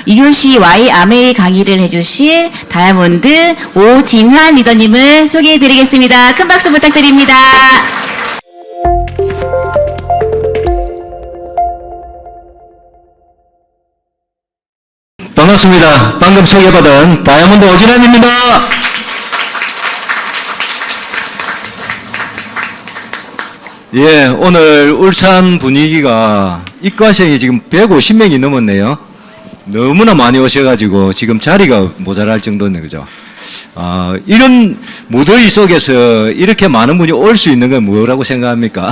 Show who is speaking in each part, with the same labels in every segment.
Speaker 1: 2교시 Y 아메이 강의를 해주실 다이아몬드 오진환 리더님을 소개해드리겠습니다. 큰 박수 부탁드립니다.
Speaker 2: 반갑습니다. 방금 소개받은 다이아몬드 오진환입니다. 예, 오늘 울산 분위기가 이과생이 지금 150명이 넘었네요. 너무나 많이 오셔가지고 지금 자리가 모자랄 정도네, 그죠? 이런 무더위 속에서 이렇게 많은 분이 올 수 있는 건 뭐라고 생각합니까?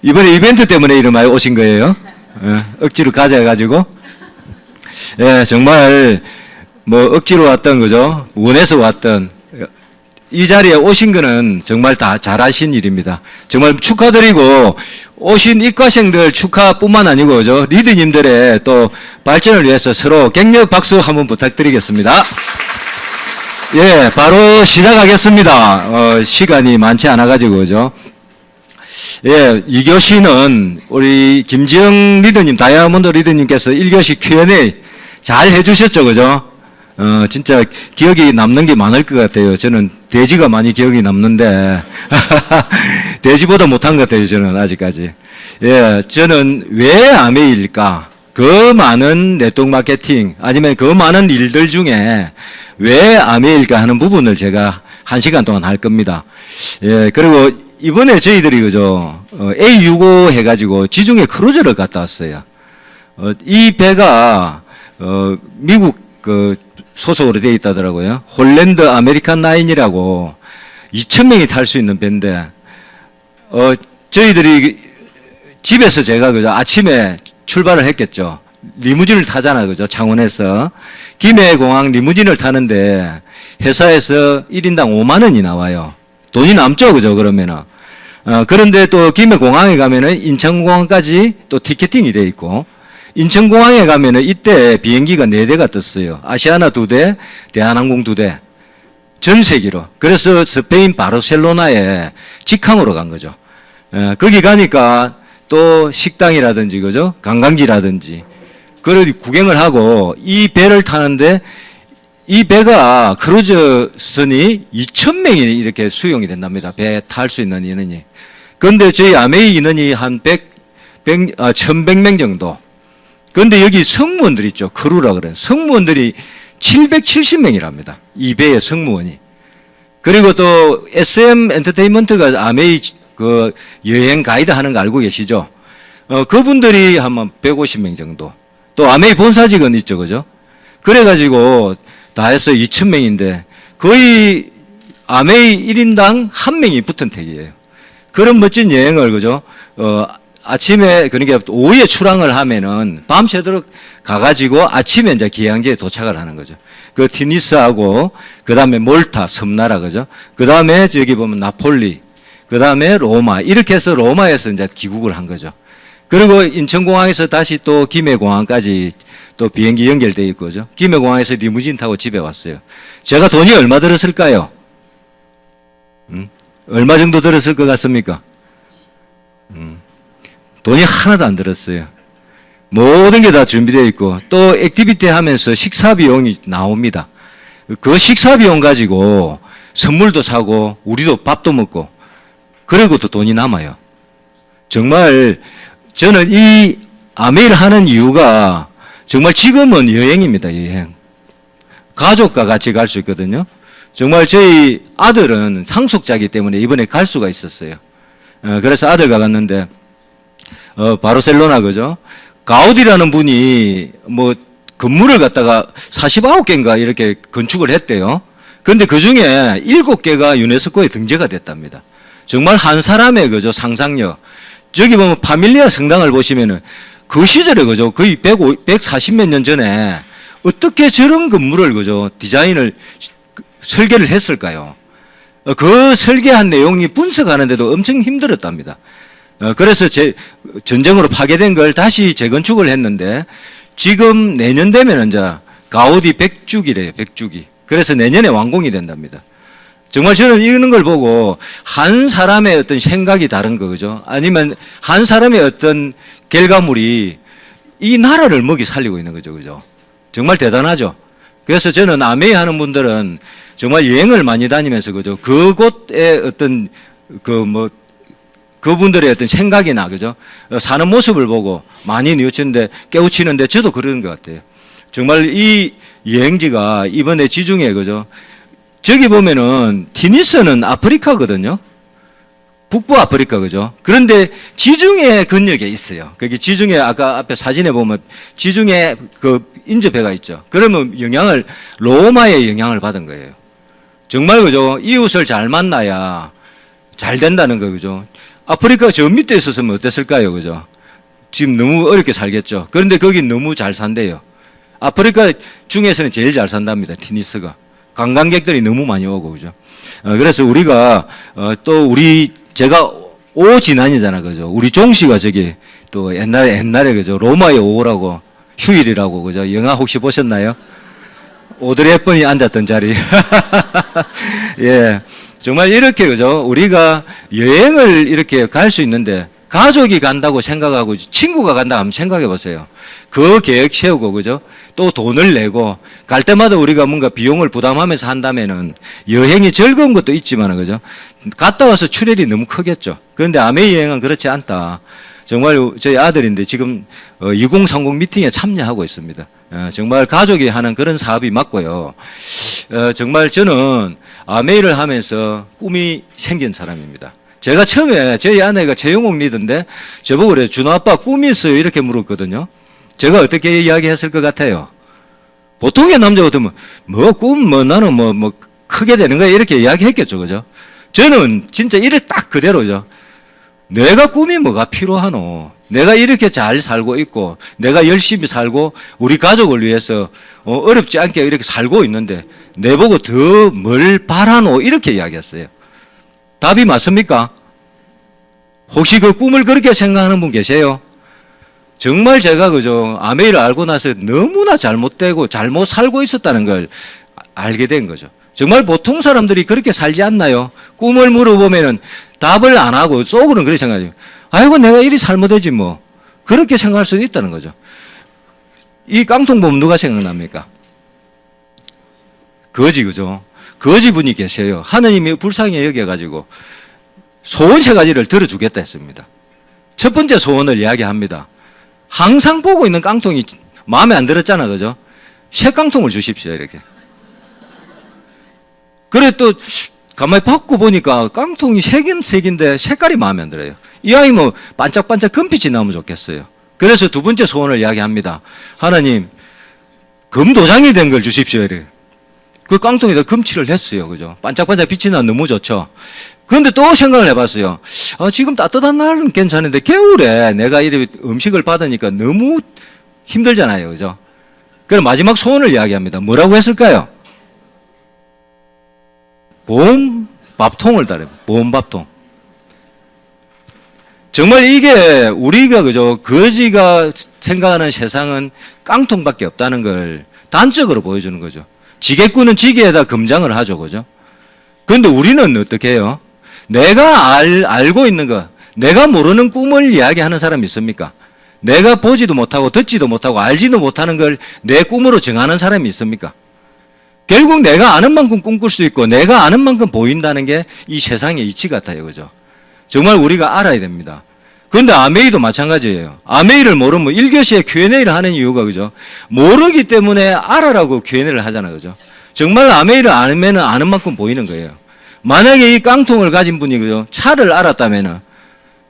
Speaker 2: 이번에 이벤트 때문에 이런 많이 오신 거예요? 억지로 가져가지고? 예, 정말 뭐 억지로 왔던 거죠. 원해서 왔던 이 자리에 오신 거는 정말 다 잘하신 일입니다. 정말 축하드리고 오신 이과생들 축하뿐만 아니고 그죠? 리더님들의 또 발전을 위해서 서로 격려 박수 한번 부탁드리겠습니다. 예, 바로 시작하겠습니다. 시간이 많지 않아 가지고 그죠? 예, 2교시는 우리 김지영 리더님, 다이아몬드 리더님께서 1교시 Q&A 잘 해주셨죠, 그죠? 진짜 기억이 남는 게 많을 것 같아요. 저는 돼지가 많이 기억이 남는데, 돼지보다 못한 것 같아요, 저는 아직까지. 예, 저는 왜 아메이일까? 그 많은 네트워크 마케팅, 아니면 그 많은 일들 중에 왜 아메이일까 하는 부분을 제가 1시간 동안 할 겁니다. 예, 그리고 이번에 저희들이 그죠, A65 해가지고 지중해 크루즈를 갔다 왔어요. 이 배가, 미국 소속으로 되어 있다더라고요. 홀랜드 아메리칸 라인이라고 2,000명이 탈 수 있는 배인데, 저희들이 집에서 제가 그죠, 아침에 출발을 했겠죠. 리무진을 타잖아, 그죠, 창원에서. 김해공항 리무진을 타는데, 회사에서 1인당 5만 원이 나와요. 돈이 남죠, 그죠, 그러면은. 그런데 또 김해공항에 가면은 인천공항까지 또 티켓팅이 돼 있고, 인천공항에 가면은 이때 비행기가 4대가 떴어요. 아시아나 2대, 대한항공 2대. 전 세계로. 그래서 스페인 바르셀로나에 직항으로 간 거죠. 거기 가니까 또 식당이라든지, 그죠? 관광지라든지. 그걸 구경을 하고 이 배를 타는데 이 배가 크루즈선이 2,000명이 이렇게 수용이 된답니다. 배 탈 수 있는 인원이. 그런데 저희 아메이 인원이 한 1,100명 정도. 그런데 여기 승무원들 있죠. 크루라 그래요. 승무원들이 770명이랍니다. 이 배의 승무원이. 그리고 또 SM 엔터테인먼트가 아메이 그 여행 가이드 하는 거 알고 계시죠? 그분들이 한 150명 정도. 또 아메이 본사직은 있죠. 그죠? 그래가지고 다 해서 2,000명인데 거의 아메이 1인당 1명이 붙은 택이에요. 그런 멋진 여행을, 그죠? 아침에, 그러니까 오후에 출항을 하면은 밤새도록 가가지고 아침에 이제 기항지에 도착을 하는 거죠. 그 티니스하고, 그 다음에 몰타, 섬나라, 그죠? 그 다음에 저기 보면 나폴리, 그 다음에 로마, 이렇게 해서 로마에서 이제 귀국을 한 거죠. 그리고 인천공항에서 다시 또 김해공항까지 또 비행기 연결돼 있고, 그죠? 김해공항에서 리무진 타고 집에 왔어요. 제가 돈이 얼마 들었을까요? 얼마 정도 들었을 것 같습니까? 돈이 하나도 안 들었어요. 모든 게 다 준비되어 있고, 또 액티비티 하면서 식사 비용이 나옵니다. 그 식사 비용 가지고 선물도 사고, 우리도 밥도 먹고, 그리고 또 돈이 남아요. 정말 저는 이 아메이를 하는 이유가 정말 지금은 여행입니다, 여행. 가족과 같이 갈 수 있거든요. 정말 저희 아들은 상속자이기 때문에 이번에 갈 수가 있었어요. 그래서 아들과 갔는데, 바르셀로나, 그죠? 가우디라는 분이 뭐 건물을 갖다가 49개인가 이렇게 건축을 했대요. 그런데 그 중에 7개가 유네스코에 등재가 됐답니다. 정말 한 사람의, 그죠, 상상력. 저기 보면 파밀리아 성당을 보시면은 그 시절에, 그죠, 거의 140몇 년 전에 어떻게 저런 건물을, 그죠, 디자인을, 설계를 했을까요? 그 설계한 내용이 분석하는데도 엄청 힘들었답니다. 그래서 전쟁으로 파괴된 걸 다시 재건축을 했는데 지금 내년 되면 이제 가우디 100주기래요, 100주기. 그래서 내년에 완공이 된답니다. 정말 저는 이런 걸 보고 한 사람의 어떤 생각이 다른 거죠. 아니면 한 사람의 어떤 결과물이 이 나라를 먹이 살리고 있는 거죠. 그죠? 정말 대단하죠? 그래서 저는 아메이 하는 분들은 정말 여행을 많이 다니면서 그죠? 그곳의 어떤 그분들의 어떤 생각이나 그죠? 사는 모습을 보고 많이 뉘우치는데 깨우치는데 저도 그런 것 같아요. 정말 이 여행지가 이번에 지중해 그죠? 저기 보면은 티니스는 아프리카거든요. 북부 아프리카 그죠? 그런데 지중해 근역에 있어요. 거기 지중해 아까 앞에 사진에 보면 지중해 그 인접해가 있죠. 그러면 로마의 영향을 받은 거예요. 정말 그죠? 이웃을 잘 만나야 잘 된다는 거 그죠? 아프리카 저 밑에 있었으면 어땠을까요? 그죠? 지금 너무 어렵게 살겠죠. 그런데 거기 너무 잘 산대요. 아프리카 중에서는 제일 잘 산답니다. 티니스가. 관광객들이 너무 많이 오고 그죠? 그래서 우리가 제가 오진환이잖아 그죠? 우리 종씨가 저기 또 옛날에 그죠? 로마에 오라고 휴일이라고 그죠? 영화 혹시 보셨나요? 오드리 헵번이 앉았던 자리. 예. 정말 이렇게 그죠? 우리가 여행을 이렇게 갈 수 있는데 가족이 간다고 생각하고 친구가 간다 하면 생각해 보세요. 그 계획 세우고 그죠? 또 돈을 내고 갈 때마다 우리가 뭔가 비용을 부담하면서 한다면은 여행이 즐거운 것도 있지만 그죠? 갔다 와서 출혈이 너무 크겠죠. 그런데 아메이 여행은 그렇지 않다. 정말 저희 아들인데 지금 2030 미팅에 참여하고 있습니다. 정말 가족이 하는 그런 사업이 맞고요. 정말 저는 아메이를 하면서 꿈이 생긴 사람입니다. 제가 처음에 저희 아내가 최영옥 리더인데 저보고 그래요. 준호 아빠 꿈이 있어요. 이렇게 물었거든요. 제가 어떻게 이야기했을 것 같아요? 보통의 남자 같으면 나는 크게 되는 거야 이렇게 이야기했겠죠. 그죠? 저는 진짜 이래 딱 그대로죠. 내가 꿈이 뭐가 필요하노? 내가 이렇게 잘 살고 있고 내가 열심히 살고 우리 가족을 위해서 어렵지 않게 이렇게 살고 있는데 내보고 더 뭘 바라노? 이렇게 이야기했어요. 답이 맞습니까? 혹시 그 꿈을 그렇게 생각하는 분 계세요? 정말 제가 그죠? 아메이를 알고 나서 너무나 잘못되고 잘못 살고 있었다는 걸 알게 된 거죠. 정말 보통 사람들이 그렇게 살지 않나요? 꿈을 물어보면은 답을 안 하고 속으로는 그렇게 생각해요. 아이고 내가 이리 살면 되지 뭐. 그렇게 생각할 수도 있다는 거죠. 이 깡통 보면 누가 생각납니까? 거지 그죠? 거지 분이 계세요. 하느님이 불쌍히 여겨가지고 소원 세 가지를 들어주겠다 했습니다. 첫 번째 소원을 이야기합니다. 항상 보고 있는 깡통이 마음에 안 들었잖아, 그죠? 새 깡통을 주십시오, 이렇게. 그래 또 가만히 받고 보니까 깡통이 색인데 색깔이 마음에 안 들어요. 이 아이 뭐 반짝반짝 금빛이 나오면 좋겠어요. 그래서 두 번째 소원을 이야기합니다. 하나님, 금도장이 된 걸 주십시오, 이렇게. 그 깡통에다 금칠을 했어요. 그죠? 반짝반짝 빛이 나 너무 좋죠. 그런데 또 생각을 해봤어요. 지금 따뜻한 날은 괜찮은데 겨울에 내가 이렇게 음식을 받으니까 너무 힘들잖아요. 그죠? 그럼 마지막 소원을 이야기합니다. 뭐라고 했을까요? 보온 밥통을 달아요. 보온 밥통. 정말 이게 우리가 그죠? 거지가 생각하는 세상은 깡통밖에 없다는 걸 단적으로 보여주는 거죠. 지게꾼은 지게에다 금장을 하죠. 그죠? 그런데 우리는 어떻게 해요? 내가 알고 있는 거, 내가 모르는 꿈을 이야기하는 사람이 있습니까? 내가 보지도 못하고 듣지도 못하고 알지도 못하는 걸 내 꿈으로 정하는 사람이 있습니까? 결국 내가 아는 만큼 꿈꿀 수 있고 내가 아는 만큼 보인다는 게 이 세상의 이치 같아요. 그죠? 정말 우리가 알아야 됩니다. 그런데 아메이도 마찬가지예요. 아메이를 모르면 1교시에 Q&A를 하는 이유가 그죠? 모르기 때문에 알아라고 Q&A를 하잖아요. 그죠? 정말 아메이를 알면 아는 만큼 보이는 거예요. 만약에 이 깡통을 가진 분이 그죠? 차를 알았다면은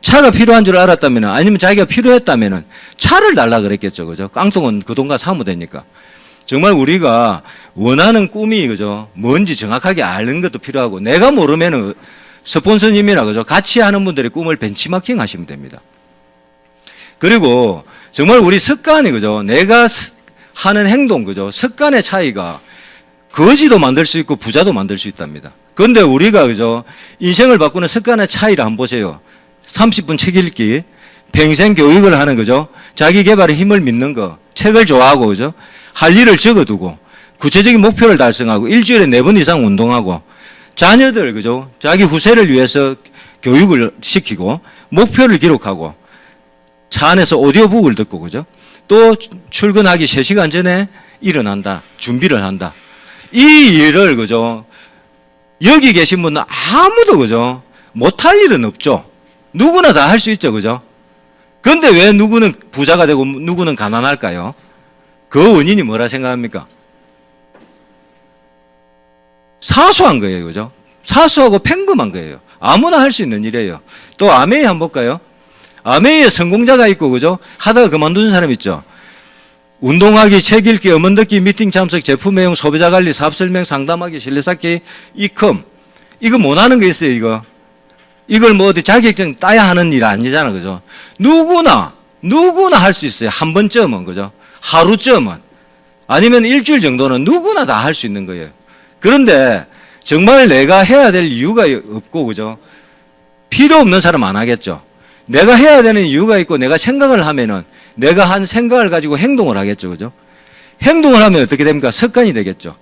Speaker 2: 차가 필요한 줄 알았다면은 아니면 자기가 필요했다면은 차를 달라 그랬겠죠. 그죠? 깡통은 그 돈과 사면 되니까. 정말 우리가 원하는 꿈이 그죠? 뭔지 정확하게 아는 것도 필요하고 내가 모르면은 스폰서님이나 그죠? 같이 하는 분들의 꿈을 벤치마킹 하시면 됩니다. 그리고 정말 우리 습관이 그죠? 내가 하는 행동 그죠? 습관의 차이가 거지도 만들 수 있고 부자도 만들 수 있답니다. 그런데 우리가 그죠? 인생을 바꾸는 습관의 차이를 한번 보세요. 30분 책 읽기, 평생 교육을 하는 거죠. 자기 개발에 힘을 믿는 거, 책을 좋아하고 그죠? 할 일을 적어두고 구체적인 목표를 달성하고 일주일에 4번 이상 운동하고 자녀들 그죠? 자기 후세를 위해서 교육을 시키고 목표를 기록하고 차 안에서 오디오북을 듣고 그죠? 또 출근하기 3시간 전에 일어난다. 준비를 한다. 이 일을, 그죠? 여기 계신 분은 아무도, 그죠? 못할 일은 없죠. 누구나 다 할 수 있죠. 그죠? 근데 왜 누구는 부자가 되고 누구는 가난할까요? 그 원인이 뭐라 생각합니까? 사소한 거예요. 그죠? 사소하고 평범한 거예요. 아무나 할 수 있는 일이에요. 또 아메이 한번 볼까요? 아메이에 성공자가 있고, 그죠? 하다가 그만둔 사람 있죠? 운동하기, 책 읽기, 음원 듣기, 미팅 참석, 제품 애용, 소비자 관리, 사업 설명, 상담하기, 실내 쌓기, 이컴. 이거 못하는 거 있어요, 이거. 이걸 뭐 어디 자격증 따야 하는 일 아니잖아, 그죠? 누구나 할 수 있어요. 한 번쯤은, 그죠? 하루쯤은. 아니면 일주일 정도는 누구나 다 할 수 있는 거예요. 그런데 정말 내가 해야 될 이유가 없고, 그죠? 필요 없는 사람 안 하겠죠? 내가 해야 되는 이유가 있고 내가 생각을 하면은 내가 한 생각을 가지고 행동을 하겠죠. 그죠? 행동을 하면 어떻게 됩니까? 습관이 되겠죠.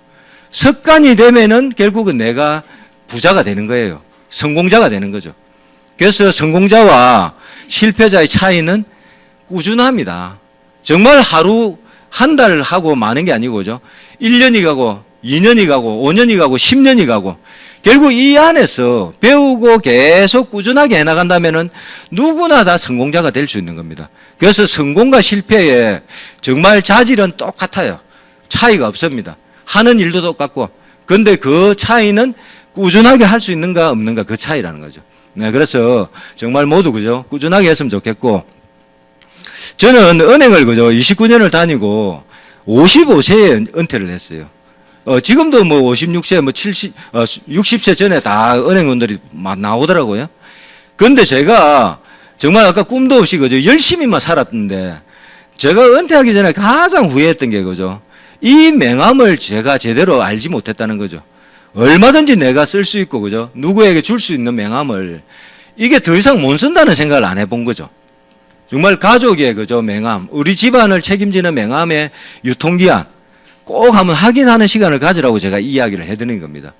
Speaker 2: 습관이 되면은 결국은 내가 부자가 되는 거예요. 성공자가 되는 거죠. 그래서 성공자와 실패자의 차이는 꾸준합니다. 정말 하루, 한 달 하고 마는 게 아니고, 그죠? 1년이 가고, 2년이 가고, 5년이 가고, 10년이 가고, 결국 이 안에서 배우고 계속 꾸준하게 해나간다면은 누구나 다 성공자가 될 수 있는 겁니다. 그래서 성공과 실패에 정말 자질은 똑같아요. 차이가 없습니다. 하는 일도 똑같고. 근데 그 차이는 꾸준하게 할 수 있는가 없는가 그 차이라는 거죠. 네, 그래서 정말 모두, 그죠? 꾸준하게 했으면 좋겠고. 저는 은행을, 그죠? 29년을 다니고 55세에 은퇴를 했어요. 지금도 뭐 56세, 뭐 60세 전에 다 은행원들이 막 나오더라고요. 근데 제가 정말 아까 꿈도 없이, 그죠? 열심히만 살았는데 제가 은퇴하기 전에 가장 후회했던 게, 그죠? 이 명함을 제가 제대로 알지 못했다는 거죠. 얼마든지 내가 쓸 수 있고, 그죠? 누구에게 줄 수 있는 명함을 이게 더 이상 못 쓴다는 생각을 안 해본 거죠. 정말 가족의, 그죠? 명함, 우리 집안을 책임지는 명함의 유통기한 꼭 한번 확인하는 시간을 가지라고 제가 이야기를 해드리는 겁니다.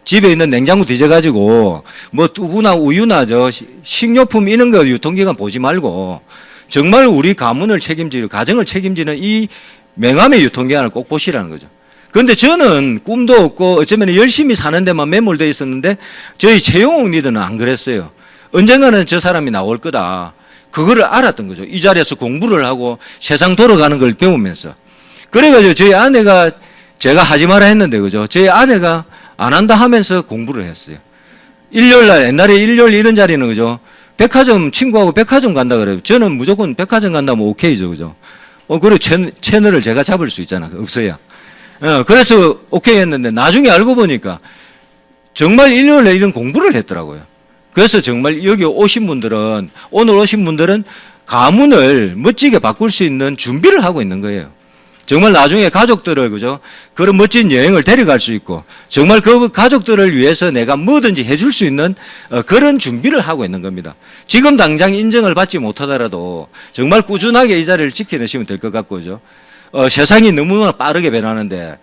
Speaker 2: 집에 있는 냉장고 뒤져가지고 뭐 두부나 우유나 저 식료품 이런 거 유통기간 보지 말고 정말 우리 가문을 책임지고 가정을 책임지는 이 명함의 유통기한을 꼭 보시라는 거죠. 그런데 저는 꿈도 없고 어쩌면 열심히 사는 데만 매몰되어 있었는데 저희 최용욱 리더는 안 그랬어요. 언젠가는 저 사람이 나올 거다. 그거를 알았던 거죠. 이 자리에서 공부를 하고 세상 돌아가는 걸 배우면서. 그래가지고 저희 아내가 제가 하지 마라 했는데, 그죠? 저희 아내가 안 한다 하면서 공부를 했어요. 일요일날, 옛날에 일요일 이런 자리는, 그죠? 백화점, 친구하고 백화점 간다 그래요. 저는 무조건 백화점 간다면 오케이죠, 그죠? 그리고 채널을 제가 잡을 수 있잖아. 없어야. 그래서 오케이 했는데 나중에 알고 보니까 정말 일요일에 이런 공부를 했더라고요. 그래서 정말 여기 오신 분들은, 오늘 오신 분들은 가문을 멋지게 바꿀 수 있는 준비를 하고 있는 거예요. 정말 나중에 가족들을, 그죠? 그런 멋진 여행을 데려갈 수 있고, 정말 그 가족들을 위해서 내가 뭐든지 해줄 수 있는 그런 준비를 하고 있는 겁니다. 지금 당장 인정을 받지 못하더라도 정말 꾸준하게 이 자리를 지켜내시면 될 것 같고, 그죠? 세상이 너무나 빠르게 변하는데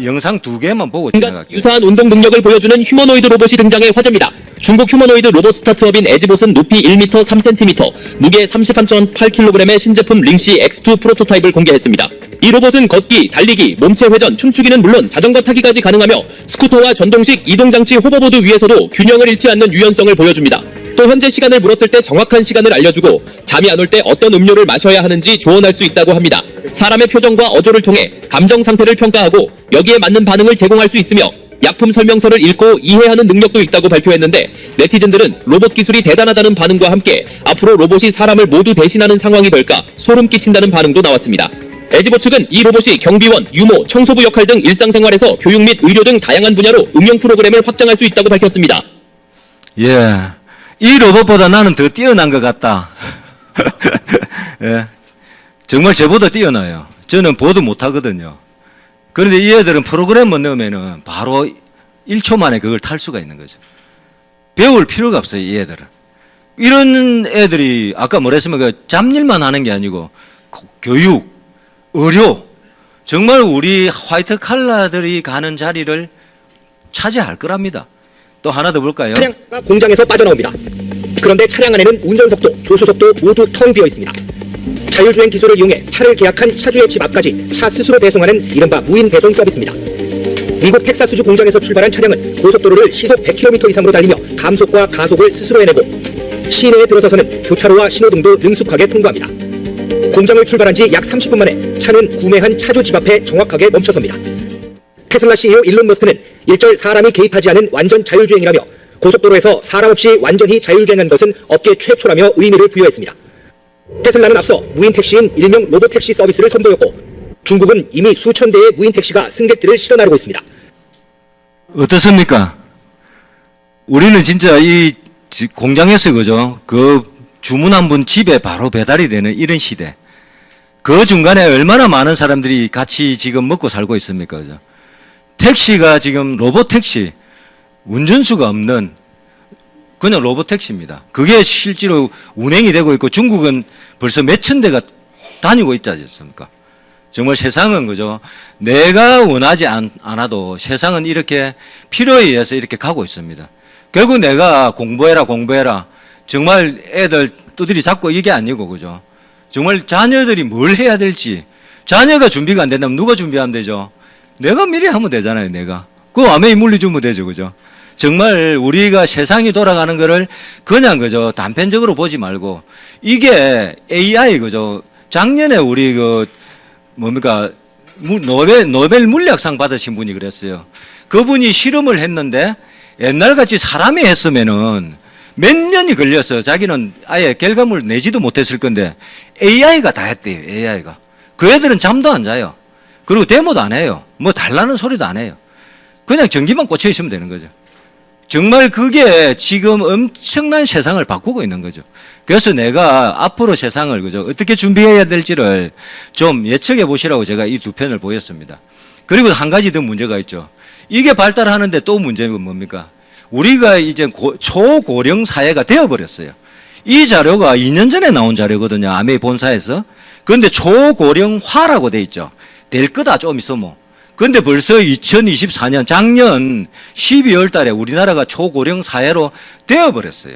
Speaker 2: 영상 2개만 보고 지나갈게요.
Speaker 3: 유사한 운동 능력을 보여주는 휴머노이드 로봇이 등장해 화제입니다. 중국 휴머노이드 로봇 스타트업인 에지봇은 높이 1m 3cm, 무게 33.8kg의 신제품 링시 X2 프로토타입을 공개했습니다. 이 로봇은 걷기, 달리기, 몸체 회전, 춤추기는 물론 자전거 타기까지 가능하며 스쿠터와 전동식 이동장치 호버보드 위에서도 균형을 잃지 않는 유연성을 보여줍니다. 또 현재 시간을 물었을 때 정확한 시간을 알려주고 잠이 안 올 때 어떤 음료를 마셔야 하는지 조언할 수 있다고 합니다. 사람의 표정과 어조를 통해 감정 상태를 평가하고 여기에 맞는 반응을 제공할 수 있으며 약품 설명서를 읽고 이해하는 능력도 있다고 발표했는데 네티즌들은 로봇 기술이 대단하다는 반응과 함께 앞으로 로봇이 사람을 모두 대신하는 상황이 될까 소름 끼친다는 반응도 나왔습니다. 에지봇 측은 이 로봇이 경비원, 유모, 청소부 역할 등 일상생활에서 교육 및 의료 등 다양한 분야로 응용 프로그램을 확장할 수 있다고 밝혔습니다.
Speaker 2: 예. 이 로봇보다 나는 더 뛰어난 것 같다. 예. 정말 저보다 뛰어나요. 저는 보도 못 하거든요. 그런데 이 애들은 프로그램만 넣으면은 바로 1초 만에 그걸 탈 수가 있는 거죠. 배울 필요가 없어요, 이 애들은. 이런 애들이 아까 뭐랬습니까? 잡일만 하는 게 아니고 교육, 의료, 정말 우리 화이트 칼라들이 가는 자리를 차지할 거랍니다. 또 하나 더 볼까요?
Speaker 4: 차량가 공장에서 빠져나옵니다. 그런데 차량 안에는 운전석도, 조수석도 모두 텅 비어 있습니다. 자율주행 기술을 이용해 차를 계약한 차주의 집 앞까지 차 스스로 배송하는 이른바 무인 배송 서비스입니다. 미국 텍사스주 공장에서 출발한 차량은 고속도로를 시속 100km 이상으로 달리며 감속과 가속을 스스로 해내고 시내에 들어서서는 교차로와 신호등도 능숙하게 통과합니다. 공장을 출발한 지 약 30분 만에 차는 구매한 차주 집 앞에 정확하게 멈춰섭니다. 테슬라 CEO 일론 머스크는 일절 사람이 개입하지 않은 완전 자율주행이라며 고속도로에서 사람 없이 완전히 자율주행한 것은 업계 최초라며 의미를 부여했습니다. 테슬라는 앞서 무인 택시인 일명 로보택시 서비스를 선보였고 중국은 이미 수천 대의 무인 택시가 승객들을 실어 나르고 있습니다.
Speaker 2: 어떻습니까? 우리는 진짜 이 공장에서 그죠? 그 주문한 분 집에 바로 배달이 되는 이런 시대. 그 중간에 얼마나 많은 사람들이 같이 지금 먹고 살고 있습니까? 그죠? 택시가 지금 로봇택시, 운전수가 없는 그냥 로봇택시입니다. 그게 실제로 운행이 되고 있고 중국은 벌써 몇천 대가 다니고 있지 않습니까? 정말 세상은 그죠? 내가 원하지 않아도 세상은 이렇게 필요에 의해서 이렇게 가고 있습니다. 결국 내가 공부해라. 정말 애들 두드리 잡고 이게 아니고 그죠? 정말 자녀들이 뭘 해야 될지 자녀가 준비가 안 된다면 누가 준비하면 되죠? 내가 미리 하면 되잖아요, 내가. 그 아메이 물리 주면 되죠, 그죠? 정말 우리가 세상이 돌아가는 거를 그냥 그죠? 단편적으로 보지 말고 이게 AI 그죠? 작년에 우리 노벨 물리학상 받으신 분이 그랬어요. 그분이 실험을 했는데 옛날같이 사람이 했으면은 몇 년이 걸려서 자기는 아예 결과물 내지도 못했을 건데 AI가 다 했대요, AI가. 그 애들은 잠도 안 자요. 그리고 데모도 안 해요. 뭐 달라는 소리도 안 해요. 그냥 전기만 꽂혀 있으면 되는 거죠. 정말 그게 지금 엄청난 세상을 바꾸고 있는 거죠. 그래서 내가 앞으로 세상을 그죠? 어떻게 준비해야 될지를 좀 예측해 보시라고 제가 이 두 편을 보였습니다. 그리고 한 가지 더 문제가 있죠. 이게 발달하는데 또 문제가 뭡니까? 우리가 이제 초고령 사회가 되어버렸어요. 이 자료가 2년 전에 나온 자료거든요. 아메이 본사에서. 그런데 초고령화라고 돼 있죠. 될 거다 좀 있으면. 그런데 벌써 2024년 작년 12월 달에 우리나라가 초고령 사회로 되어버렸어요.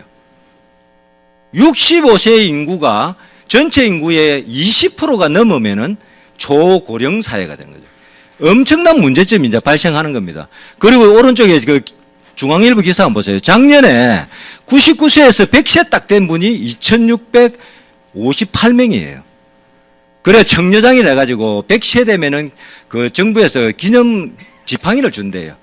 Speaker 2: 65세 인구가 전체 인구의 20%가 넘으면은 초고령 사회가 되는 거죠. 엄청난 문제점이 이제 발생하는 겁니다. 그리고 오른쪽에 그 중앙일보 기사 한번 보세요. 작년에 99세에서 100세 딱 된 분이 2,658명이에요. 그래 청려장이라 해가지고 100세 되면은 그 정부에서 기념 지팡이를 준대요.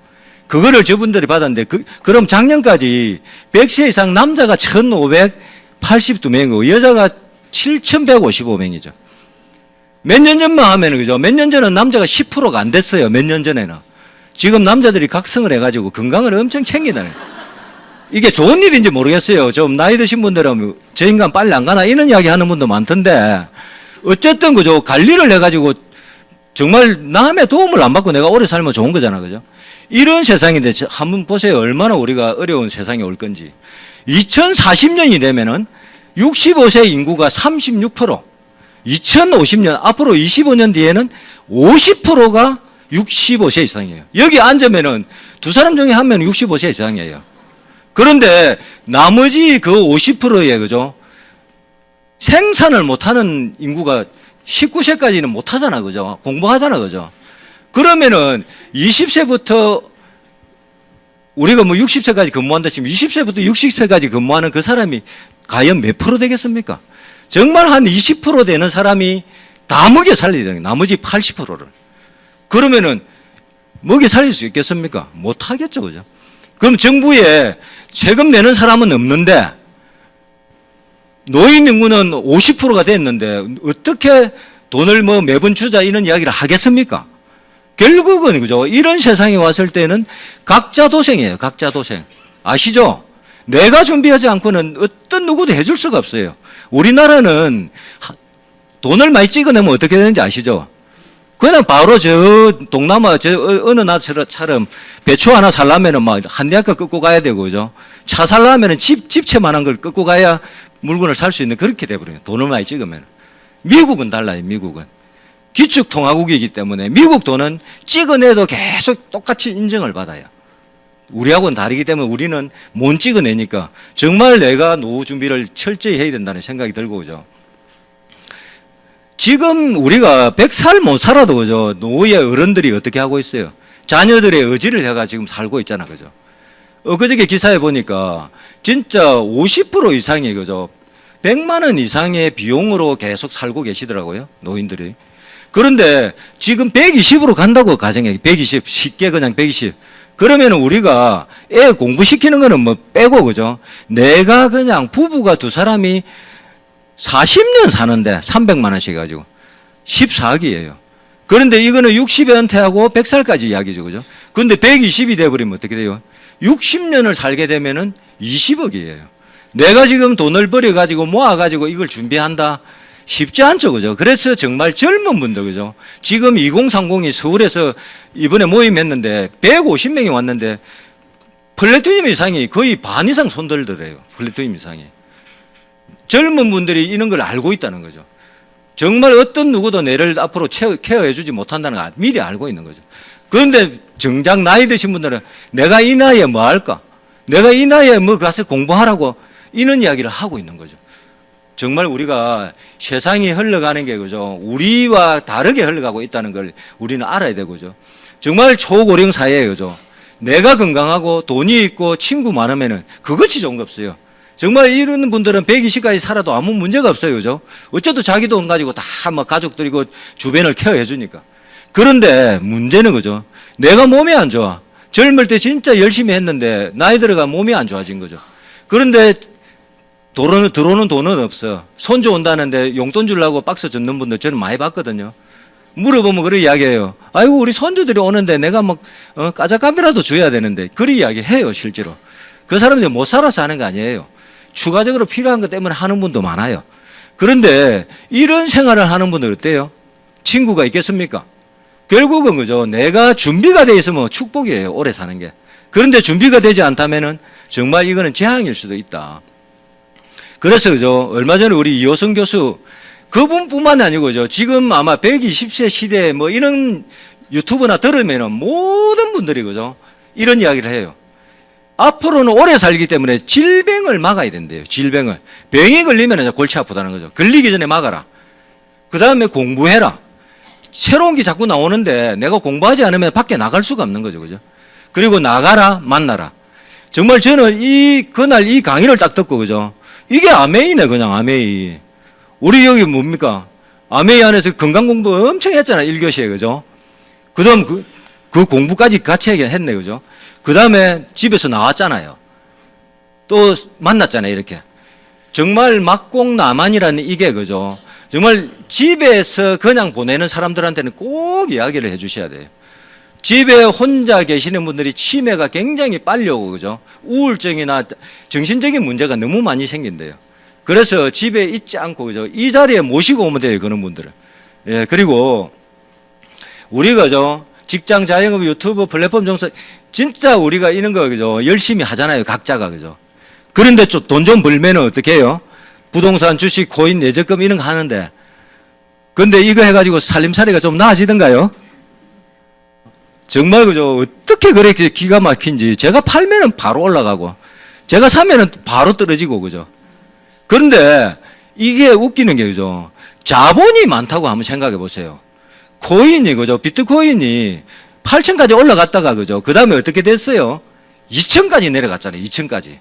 Speaker 2: 그거를 저분들이 받았는데 그럼 작년까지 100세 이상 남자가 1,582명이고 여자가 7,155명이죠. 몇 년 전만 하면은 그죠? 몇 년 전은 남자가 10%가 안 됐어요. 몇 년 전에는. 지금 남자들이 각성을 해가지고 건강을 엄청 챙기다니. 이게 좋은 일인지 모르겠어요. 좀 나이 드신 분들은 저 인간 빨리 안 가나 이런 이야기 하는 분도 많던데 어쨌든 그죠? 관리를 해가지고 정말 남의 도움을 안 받고 내가 오래 살면 좋은 거잖아. 그죠? 이런 세상인데 한번 보세요. 얼마나 우리가 어려운 세상이 올 건지. 2040년이 되면은 65세 인구가 36%, 2050년 앞으로 25년 뒤에는 50%가 65세 이상이에요. 여기 앉으면은 두 사람 중에 한 명은 65세 이상이에요. 그런데 나머지 그 50%에 그죠? 생산을 못하는 인구가 19세까지는 못하잖아, 그죠? 공부하잖아, 그죠? 그러면은 20세부터 우리가 뭐 60세까지 근무한다 치면 20세부터 60세까지 근무하는 그 사람이 과연 몇 프로 되겠습니까? 정말 한 20% 되는 사람이 다 먹여 살려야 되는 거예요. 나머지 80%를. 그러면은 먹여 살릴 수 있겠습니까? 못하겠죠, 그죠? 그럼 정부에 세금 내는 사람은 없는데 노인 인구는 50%가 됐는데 어떻게 돈을 뭐 매번 주자 이런 이야기를 하겠습니까? 결국은 그죠? 이런 세상에 왔을 때는 각자 도생이에요. 각자 도생. 아시죠? 내가 준비하지 않고는 어떤 누구도 해줄 수가 없어요. 우리나라는 돈을 많이 찍어내면 어떻게 되는지 아시죠? 그냥 바로 저 동남아 저 어느 나라처럼 배추 하나 살려면은 막 한 대학가 끌고 가야 되고 그죠? 차 살려면은 집채만한 걸 끌고 가야 물건을 살 수 있는 그렇게 돼버려요. 돈을 많이 찍으면. 미국은 달라요. 미국은 기축통화국이기 때문에 미국 돈은 찍어내도 계속 똑같이 인정을 받아요. 우리하고는 다르기 때문에 우리는 못 찍어내니까 정말 내가 노후 준비를 철저히 해야 된다는 생각이 들고 그죠? 지금 우리가 100살 못 살아도 그죠? 노후의 어른들이 어떻게 하고 있어요? 자녀들의 의지를 해가 지금 살고 있잖아, 그죠? 그저께 기사에 보니까 진짜 50% 이상이 그죠? 100만 원 이상의 비용으로 계속 살고 계시더라고요, 노인들이. 그런데 지금 120으로 간다고 가정에 120, 쉽게 그냥 120. 그러면 우리가 애 공부시키는 거는 뭐 빼고, 그죠? 내가 그냥 부부가 두 사람이 40년 사는데 300만 원씩 가지고 14억이에요. 그런데 이거는 60에 은퇴하고 100살까지 이야기죠, 그죠? 근데 120이 돼버리면 어떻게 돼요? 60년을 살게 되면은 20억이에요. 내가 지금 돈을 벌여가지고 모아가지고 이걸 준비한다? 쉽지 않죠, 그죠? 그래서 정말 젊은 분들, 그죠? 지금 2030이 서울에서 이번에 모임했는데 150명이 왔는데 플래티늄 이상이 거의 반 이상 손들더래요. 플래티늄 이상이. 젊은 분들이 이런 걸 알고 있다는 거죠. 정말 어떤 누구도 내를 앞으로 케어해주지 못한다는 걸 미리 알고 있는 거죠. 그런데 정작 나이 드신 분들은 내가 이 나이에 뭐 할까? 내가 이 나이에 뭐 가서 공부하라고 이런 이야기를 하고 있는 거죠. 정말 우리가 세상이 흘러가는 게 그죠? 우리와 다르게 흘러가고 있다는 걸 우리는 알아야 되고죠. 정말 초고령 사회에 그죠? 내가 건강하고 돈이 있고 친구 많으면은 그것이 좋은 거 없어요. 정말 이런 분들은 120까지 살아도 아무 문제가 없어요, 그죠? 어쩌도 자기 돈 가지고 다 막 가족들이고 주변을 케어해 주니까. 그런데 문제는 그죠? 내가 몸이 안 좋아. 젊을 때 진짜 열심히 했는데 나이 들어가 몸이 안 좋아진 거죠. 그런데 들어오는 돈은 없어. 손주 온다는데 용돈 주려고 박스 줬는 분들 저는 많이 봤거든요. 물어보면 그런 이야기해요. 아이고 우리 손주들이 오는데 내가 막 까자값이라도 줘야 되는데 그런 이야기 해요, 실제로. 그 사람들이 못 살아서 하는 거 아니에요. 추가적으로 필요한 것 때문에 하는 분도 많아요. 그런데 이런 생활을 하는 분들 어때요? 친구가 있겠습니까? 결국은 그죠. 내가 준비가 돼 있으면 축복이에요, 오래 사는 게. 그런데 준비가 되지 않다면은 정말 이거는 재앙일 수도 있다. 그래서 그죠. 얼마 전에 우리 이호성 교수 그분뿐만 아니고 그죠. 지금 아마 120세 시대에 뭐 이런 유튜브나 들으면은 모든 분들이 그죠. 이런 이야기를 해요. 앞으로는 오래 살기 때문에 질병을 막아야 된대요. 질병을. 병이 걸리면 골치 아프다는 거죠. 걸리기 전에 막아라. 그 다음에 공부해라. 새로운 게 자꾸 나오는데 내가 공부하지 않으면 밖에 나갈 수가 없는 거죠. 그죠? 그리고 나가라, 만나라. 정말 저는 그날 이 강의를 딱 듣고, 그죠? 이게 아메이네, 그냥 아메이. 우리 여기 뭡니까? 아메이 안에서 건강 공부 엄청 했잖아, 1교시에, 그죠? 그 다음 그 공부까지 같이 했네, 그죠? 그 다음에 집에서 나왔잖아요. 또 만났잖아요, 이렇게. 정말 막공나만이라는 이게, 그죠? 정말 집에서 그냥 보내는 사람들한테는 꼭 이야기를 해 주셔야 돼요. 집에 혼자 계시는 분들이 치매가 굉장히 빨리 오고, 그죠? 우울증이나 정신적인 문제가 너무 많이 생긴대요. 그래서 집에 있지 않고, 그죠? 이 자리에 모시고 오면 돼요, 그런 분들은. 예, 그리고 우리가, 그죠? 직장, 자영업, 유튜브, 플랫폼 정서, 진짜 우리가 이런 거, 그죠? 열심히 하잖아요, 각자가, 그죠? 그런데 좀 돈 좀 벌면은 어떻게 해요? 부동산, 주식, 코인, 예적금 이런 거 하는데. 근데 이거 해가지고 살림살이가 좀 나아지던가요? 정말 그죠? 어떻게 그렇게 기가 막힌지. 제가 팔면은 바로 올라가고, 제가 사면은 바로 떨어지고, 그죠? 그런데 이게 웃기는 게, 그죠? 자본이 많다고 한번 생각해 보세요. 코인이, 그죠? 비트코인이 8천까지 올라갔다가, 그죠? 그 다음에 어떻게 됐어요? 2천까지 내려갔잖아요. 2천까지.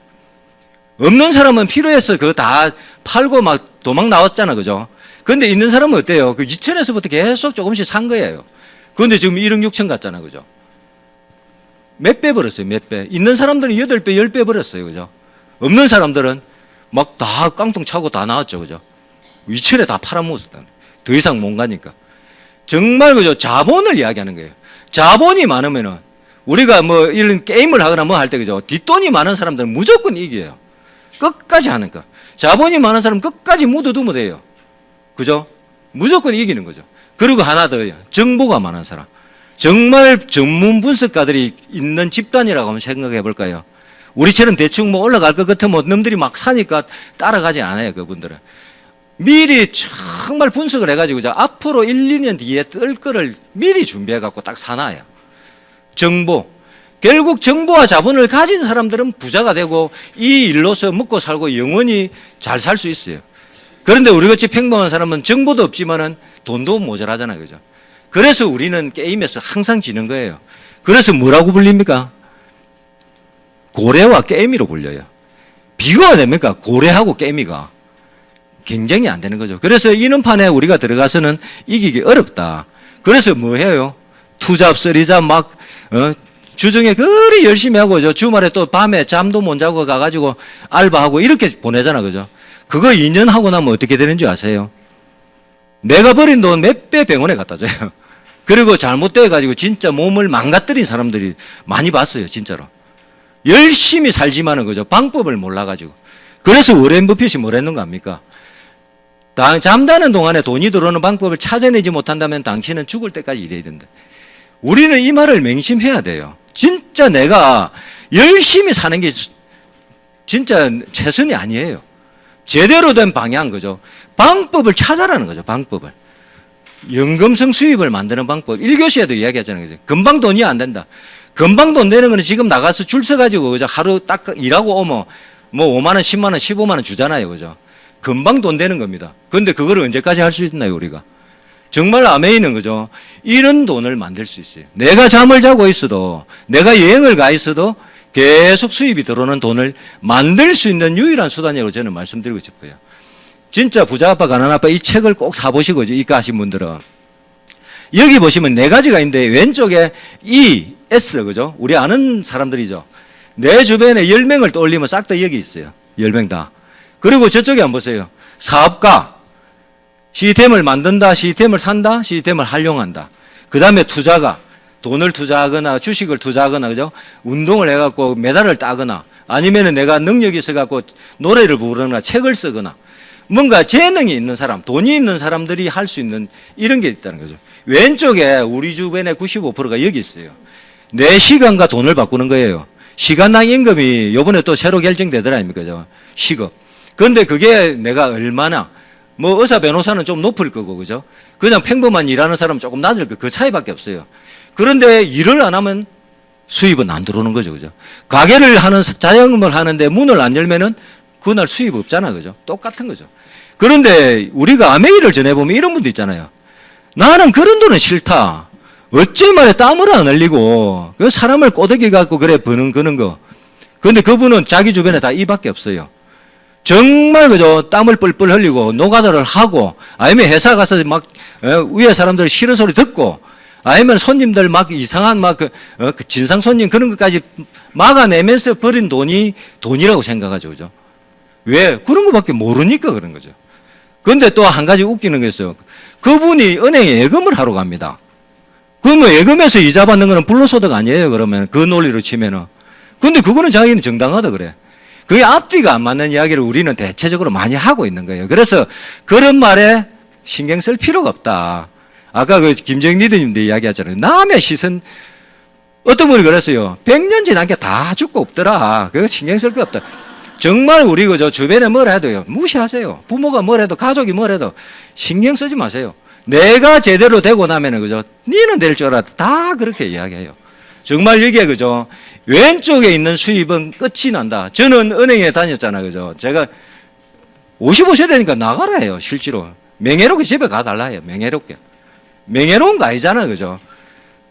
Speaker 2: 없는 사람은 필요해서 그거 다 팔고 막 도망 나왔잖아, 그죠? 근데 있는 사람은 어때요? 그 2천에서부터 계속 조금씩 산 거예요. 그런데 지금 1억 6천 갔잖아, 그죠? 몇 배 벌었어요, 몇 배. 있는 사람들은 8배, 10배 벌었어요, 그죠? 없는 사람들은 막 다 깡통 차고 다 나왔죠, 그죠? 2천에 다 팔아먹었다. 더 이상 못 가니까. 정말, 그죠? 자본을 이야기하는 거예요. 자본이 많으면은 우리가 뭐 이런 게임을 하거나 뭐 할 때, 그죠? 뒷돈이 많은 사람들은 무조건 이겨요. 끝까지 하니까. 자본이 많은 사람은 끝까지 묻어두면 돼요. 그죠? 무조건 이기는 거죠. 그리고 하나 더요. 정보가 많은 사람. 정말 전문 분석가들이 있는 집단이라고 한번 생각해 볼까요? 우리처럼 대충 뭐 올라갈 것 같으면 놈들이 막 사니까 따라가지 않아요, 그분들은. 미리 정말 분석을 해가지고 앞으로 1, 2년 뒤에 뜰 거를 미리 준비해갖고 딱 사놔요. 정보. 결국 정보와 자본을 가진 사람들은 부자가 되고 이 일로서 먹고 살고 영원히 잘 살 수 있어요. 그런데 우리같이 평범한 사람은 정보도 없지만은 돈도 모자라잖아요. 그죠? 그래서 우리는 게임에서 항상 지는 거예요. 그래서 뭐라고 불립니까? 고래와 깨미로 불려요. 비교가 됩니까? 고래하고 깨미가. 경쟁이 안 되는 거죠. 그래서 이런판에 우리가 들어가서는 이기기 어렵다. 그래서 뭐 해요? 투잡, 쓰리잡 막 주중에 그리 열심히 하고 주말에 또 밤에 잠도 못 자고 가가지고 알바하고 이렇게 보내잖아. 그죠? 그거 2년 하고 나면 어떻게 되는 줄 아세요? 내가 버린 돈 몇 배 병원에 갖다 줘요. 그리고 잘못돼가지고 진짜 몸을 망가뜨린 사람들이 많이 봤어요. 진짜로. 열심히 살지만은 그죠? 방법을 몰라가지고. 그래서 워렌 버핏이 뭐랬는가 합니까? 잠자는 동안에 돈이 들어오는 방법을 찾아내지 못한다면 당신은 죽을 때까지 일해야 된다. 우리는 이 말을 맹심해야 돼요. 진짜 내가 열심히 사는 게 진짜 최선이 아니에요. 제대로 된 방향, 그죠? 방법을 찾아라는 거죠, 방법을. 연금성 수입을 만드는 방법. 1교시에도 이야기했잖아요. 그죠? 금방 돈이 안 된다. 금방 돈 되는 거는 지금 나가서 줄 서가지고, 그죠? 하루 딱 일하고 오면 뭐 5만원, 10만원, 15만원 주잖아요. 그죠? 금방 돈 되는 겁니다. 그런데 그거를 언제까지 할 수 있나요, 우리가? 정말 아메이는 그죠? 이런 돈을 만들 수 있어요. 내가 잠을 자고 있어도, 내가 여행을 가 있어도 계속 수입이 들어오는 돈을 만들 수 있는 유일한 수단이라고 저는 말씀드리고 싶어요. 진짜 부자 아빠, 가난 아빠 이 책을 꼭 사보시고, 이과 하신 분들은. 여기 보시면 4가지가 있는데, 왼쪽에 E, S, 그죠? 우리 아는 사람들이죠. 내 주변에 10명을 떠올리면 싹 다 여기 있어요. 10명 다. 그리고 저쪽에 한번 보세요. 사업가. 시스템을 만든다, 시스템을 산다, 시스템을 활용한다. 그 다음에 투자가. 돈을 투자하거나 주식을 투자하거나, 그죠? 운동을 해갖고 메달을 따거나, 아니면은 내가 능력이 있어갖고 노래를 부르거나 책을 쓰거나, 뭔가 재능이 있는 사람, 돈이 있는 사람들이 할 수 있는 이런 게 있다는 거죠. 왼쪽에 우리 주변에 95%가 여기 있어요. 내 시간과 돈을 바꾸는 거예요. 시간당 임금이 요번에 또 새로 결정되더라 아닙니까? 그죠? 시급. 그런데 그게 내가 얼마나, 뭐 의사 변호사는 좀 높을 거고, 그죠? 그냥 평범한 일하는 사람은 조금 낮을 거, 그 차이밖에 없어요. 그런데 일을 안 하면 수입은 안 들어오는 거죠, 그죠? 가게를 하는, 자영업을 하는데 문을 안 열면은 그날 수입 없잖아, 그죠? 똑같은 거죠. 그런데 우리가 아메이를 전해보면 이런 분도 있잖아요. 나는 그런 돈은 싫다. 어째 말에 땀을 안 흘리고, 그 사람을 꼬드기 갖고 그래 버는 그런 거. 그런데 그분은 자기 주변에 다 이밖에 없어요. 정말 그죠? 땀을 뻘뻘 흘리고 노가다를 하고, 아니면 회사 가서 막 위에 사람들 싫은 소리 듣고, 아니면 손님들 막 이상한 그 진상 손님 그런 것까지 막아내면서 버린 돈이 돈이라고 생각하죠, 그죠? 왜? 그런 것밖에 모르니까 그런 거죠. 그런데 또 한 가지 웃기는 게 있어요. 그분이 은행에 예금을 하러 갑니다. 그러면 예금에서 이자 받는 거는 불로소득 아니에요, 그러면. 그 논리로 치면은. 근데 그거는 자기는 정당하다 그래. 그게 앞뒤가 안 맞는 이야기를 우리는 대체적으로 많이 하고 있는 거예요. 그래서 그런 말에 신경 쓸 필요가 없다. 아까 그 김정인 리더님도 이야기하잖아요. 남의 시선, 어떤 분이 그랬어요. 100년 지난 게 다 죽고 없더라. 그거 신경 쓸 거 없다. 정말 우리 그저 주변에 뭘 해도요. 무시하세요. 부모가 뭘 해도, 가족이 뭘 해도 신경 쓰지 마세요. 내가 제대로 되고 나면은 그죠. 니는 될 줄 알았다. 다 그렇게 이야기해요. 정말 이게 그죠. 왼쪽에 있는 수입은 끝이 난다. 저는 은행에 다녔잖아요. 그죠. 제가 55세 되니까 나가라 해요. 실제로. 명예롭게 집에 가달라 해요. 명예롭게. 명예로운 거 아니잖아요. 그죠.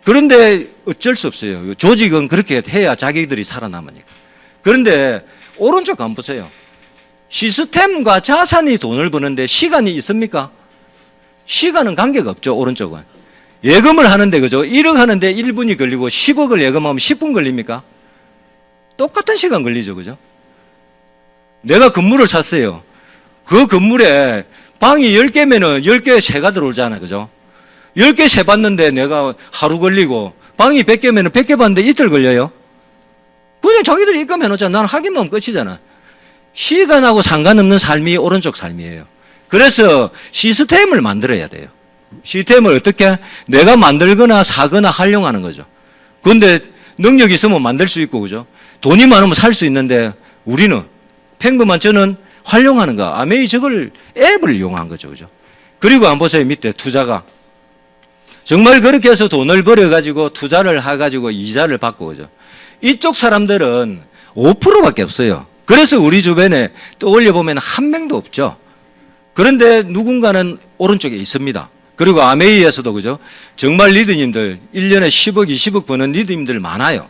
Speaker 2: 그런데 어쩔 수 없어요. 조직은 그렇게 해야 자기들이 살아남으니까. 그런데 오른쪽 한번 보세요. 시스템과 자산이 돈을 버는데 시간이 있습니까? 시간은 관계가 없죠. 오른쪽은. 예금을 하는데 그죠? 1억 하는데 1분이 걸리고 10억을 예금하면 10분 걸립니까? 똑같은 시간 걸리죠. 그죠? 내가 건물을 샀어요. 그 건물에 방이 10개면은 10개에 새가 들어오잖아요. 그죠? 10개 새 봤는데 내가 하루 걸리고, 방이 100개면은 100개 봤는데 이틀 걸려요. 그냥 자기들이 입금해 놓잖아. 나는 하기만 하면 끝이잖아. 시간하고 상관없는 삶이 오른쪽 삶이에요. 그래서 시스템을 만들어야 돼요. 시스템을 어떻게? 내가 만들거나 사거나 활용하는 거죠. 그런데 능력이 있으면 만들 수 있고, 그죠? 돈이 많으면 살 수 있는데, 우리는, 평범한 저는 활용하는 거. 아메이 저걸 앱을 이용한 거죠. 그죠? 그리고 한번 보세요. 밑에 투자가. 정말 그렇게 해서 돈을 벌어가지고 투자를 해가지고 이자를 받고, 그죠? 이쪽 사람들은 5%밖에 없어요. 그래서 우리 주변에 떠올려 보면 한 명도 없죠. 그런데 누군가는 오른쪽에 있습니다. 그리고 아메이에서도 그죠? 정말 리더님들 1년에 10억, 20억 버는 리더님들 많아요.